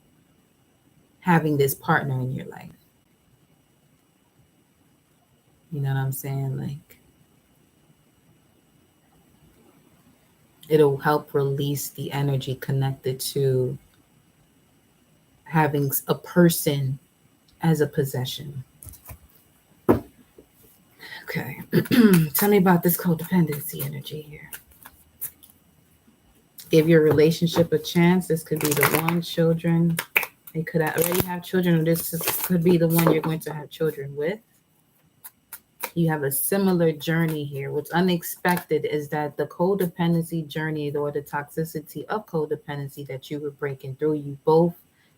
having this partner in your life. You know what I'm saying? Like, it'll help release the energy connected to having a person as a possession. Okay. Tell me about this codependency energy here. Give your relationship a chance. This could be the one. Children. They could already have children, or this could be the one you're going to have children with. You have a similar journey here. What's unexpected is that the codependency journey or the toxicity of codependency that you were breaking through, you both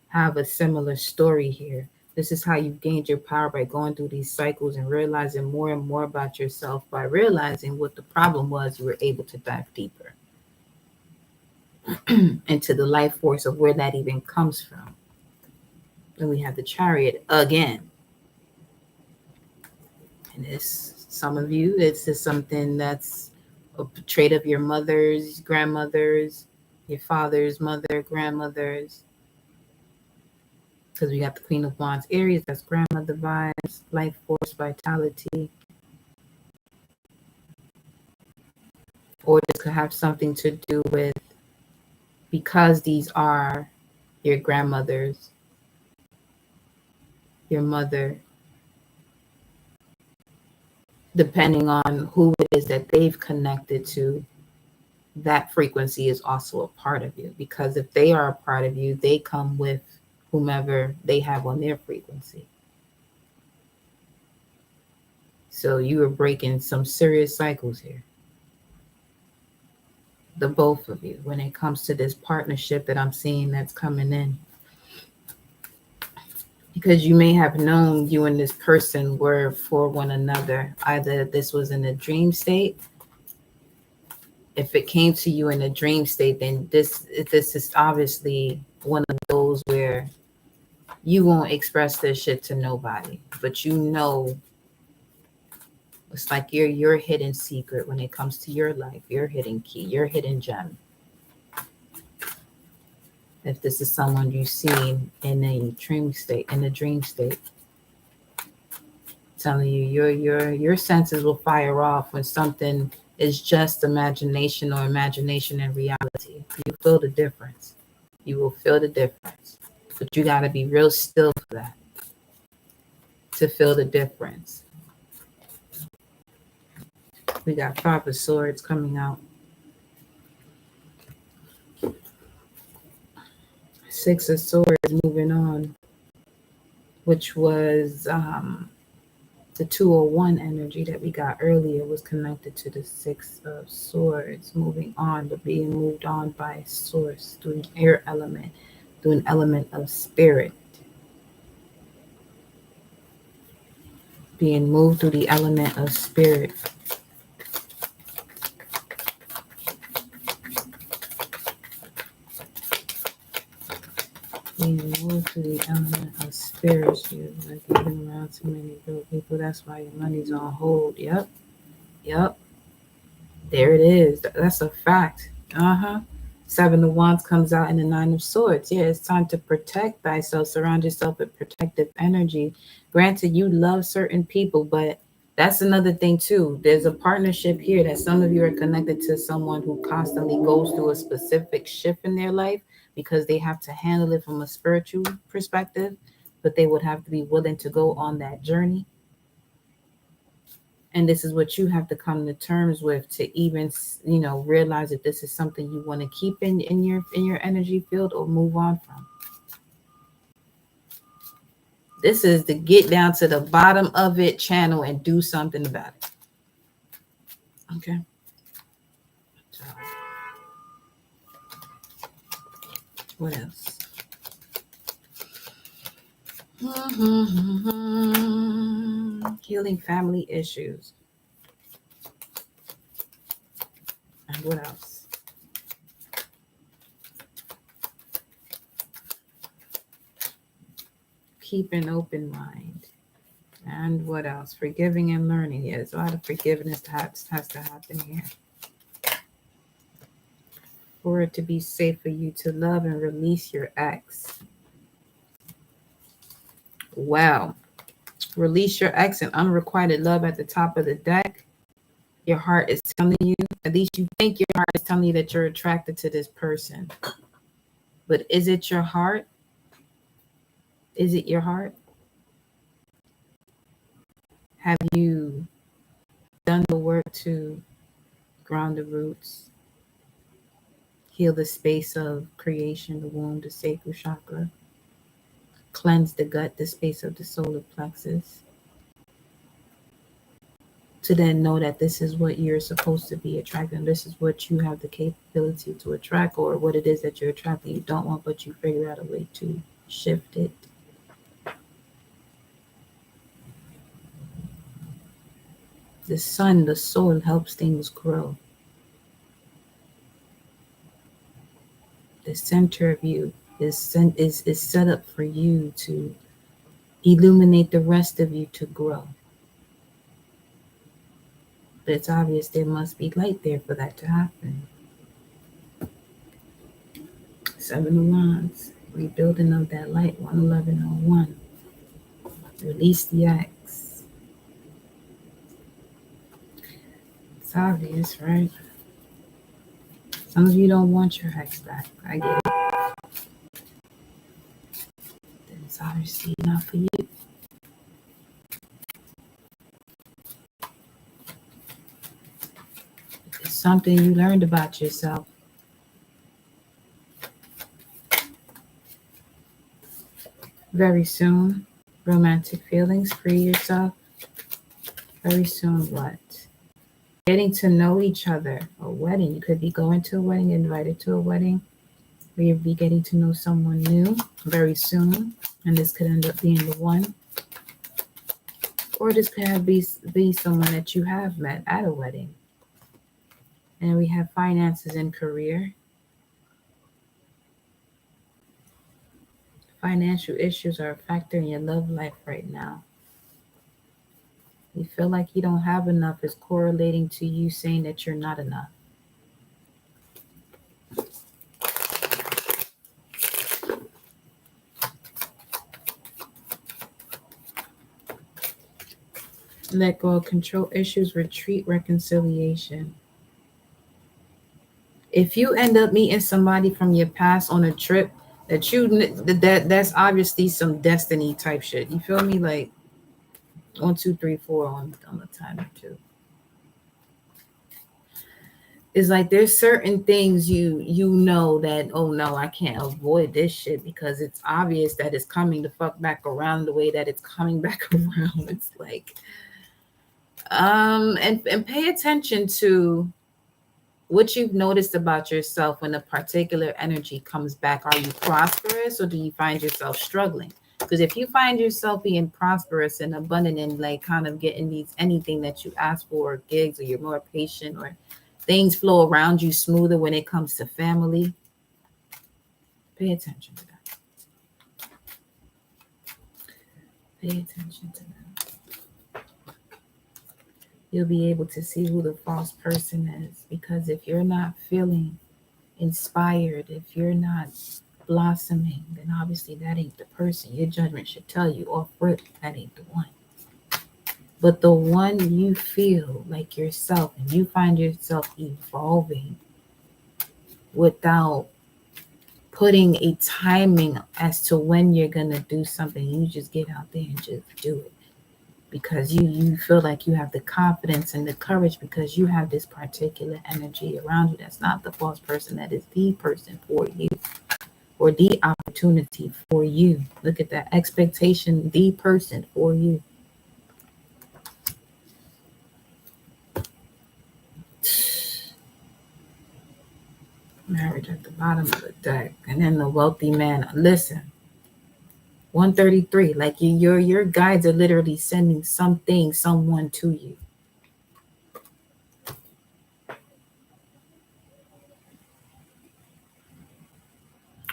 have a similar story here. This is how you've gained your power, by going through these cycles and realizing more and more about yourself. By realizing what the problem was, you were able to dive deeper into the life force of where that even comes from. Then we have the Chariot again. And this, some of you, it's just something that's a trait of your mother's, grandmother's, your father's mother, grandmother's. Because we got the Queen of Wands, Aries, that's grandmother vibes, life force, vitality. Or this could have something to do with, because these are your grandmothers, your mother, depending on who it is that they've connected to, that frequency is also a part of you. Because if they are a part of you, they come with whomever they have on their frequency. So you are breaking some serious cycles here, the both of you, when it comes to this partnership that I'm seeing that's coming in. Because you may have known you and this person were for one another. Either this was in a dream state. If it came to you in a dream state, then this is obviously one of those where you won't express this shit to nobody, but you know, it's like your hidden secret when it comes to your life, your hidden key, your hidden gem. If this is someone you've seen in a dream state, telling you your senses will fire off when something is just imagination or imagination and reality. You feel the difference. You will feel the difference. But you got to be real still for that, to feel the difference. We got Five of Swords coming out. Six of Swords moving on, which was the 201 energy that we got earlier was connected to the Six of Swords, moving on, but being moved on by source, through an air element, through an element of spirit. Being moved through the element of spirit. Being moved through the element of spirit. You're like, you've been around too many broke people. That's why your money's on hold. Yep. There it is. That's a fact. Seven of Wands comes out in the Nine of Swords. Yeah, it's time to protect thyself. Surround yourself with protective energy. Granted, you love certain people, but that's another thing too. There's a partnership here that some of you are connected to someone who constantly goes through a specific shift in their life because they have to handle it from a spiritual perspective, but they would have to be willing to go on that journey. And this is what you have to come to terms with to even, realize that this is something you want to keep in your energy field or move on from. This is the get down to the bottom of it channel and do something about it. Okay. So, what else? Healing family issues. And what else? Keep an open mind. And what else? Forgiving and learning. Yeah, there's a lot of forgiveness that has to happen here. For it to be safe for you to love and release your ex. Wow. Release your ex and unrequited love at the top of the deck. Your heart is telling you, at least you think your heart is telling you that you're attracted to this person. But is it your heart? Is it your heart? Have you done the work to ground the roots, heal the space of creation, the womb, the sacral chakra, cleanse the gut, the space of the solar plexus, to then know that this is what you're supposed to be attracting. This is what you have the capability to attract, or what it is that you're attracting you don't want, but you figure out a way to shift it. The sun, the soil helps things grow. The center of you is set up for you to illuminate the rest of you to grow. But it's obvious there must be light there for that to happen. Seven of Wands, rebuilding of that light, 11101. Release the X. It's obvious, right? Some of you don't want your ex back. I get it. Then it's obviously not for you. It's something you learned about yourself. Very soon, romantic feelings, free yourself. Very soon, what? Getting to know each other. A wedding. You could be going to a wedding, invited to a wedding, or you'll be getting to know someone new very soon, and this could end up being the one. Or this could be someone that you have met at a wedding. And we have finances and career. Financial issues are a factor in your love life right now. You feel like you don't have enough is correlating to you saying that you're not enough. Let go of control issues, retreat, reconciliation. If you end up meeting somebody from your past on a trip that's obviously some destiny type shit. You feel me? Like 1, 2, 3, 4 on the timer too. It's like there's certain things you know that, oh no, I can't avoid this shit because it's obvious that it's coming the fuck back around the way that it's coming back around. It's like and pay attention to what you've noticed about yourself when a particular energy comes back. Are you prosperous or do you find yourself struggling? Because if you find yourself being prosperous and abundant and like kind of getting anything that you ask for, gigs, or you're more patient, or things flow around you smoother when it comes to family, pay attention to that. Pay attention to that. You'll be able to see who the false person is, because if you're not feeling inspired, if you're not blossoming, then obviously that ain't the person. Your judgment should tell you off rip that ain't the one. But the one you feel like yourself and you find yourself evolving without putting a timing as to when you're going to do something, you just get out there and just do it. Because you feel like you have the confidence and the courage because you have this particular energy around you. That's not the false person. That is the person for you, or the opportunity for you. Look at that expectation, the person for you. Marriage at the bottom of the deck. And then the wealthy man. Listen. 133, like your guides are literally sending someone to you.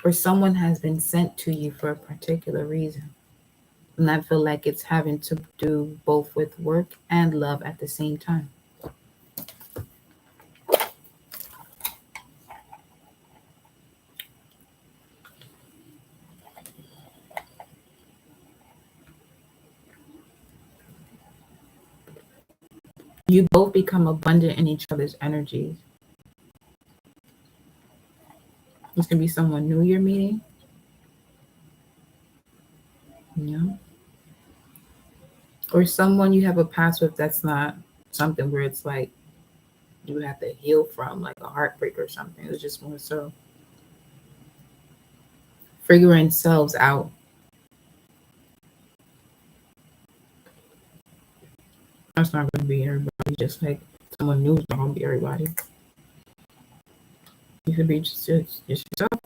Or someone has been sent to you for a particular reason. And I feel like it's having to do both with work and love at the same time. You both become abundant in each other's energies. This can be someone new you're meeting. You know? Or someone you have a past with that's not something where it's like you have to heal from, like a heartbreak or something. It was just more so figuring selves out. That's not going to be everybody. Just like someone new is not going to be everybody. You could be just yourself.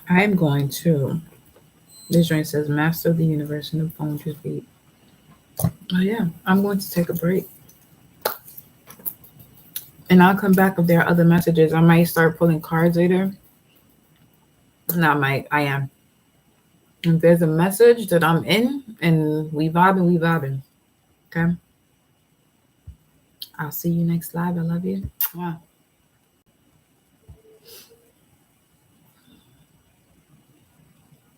I am going to. This joint says master of the universe and the phone your feet. Oh yeah, I'm going to take a break. And I'll come back if there are other messages. I might start pulling cards later. Not might, I am. If there's a message that I'm in and we vibing. Okay. I'll see you next live. I love you. Wow.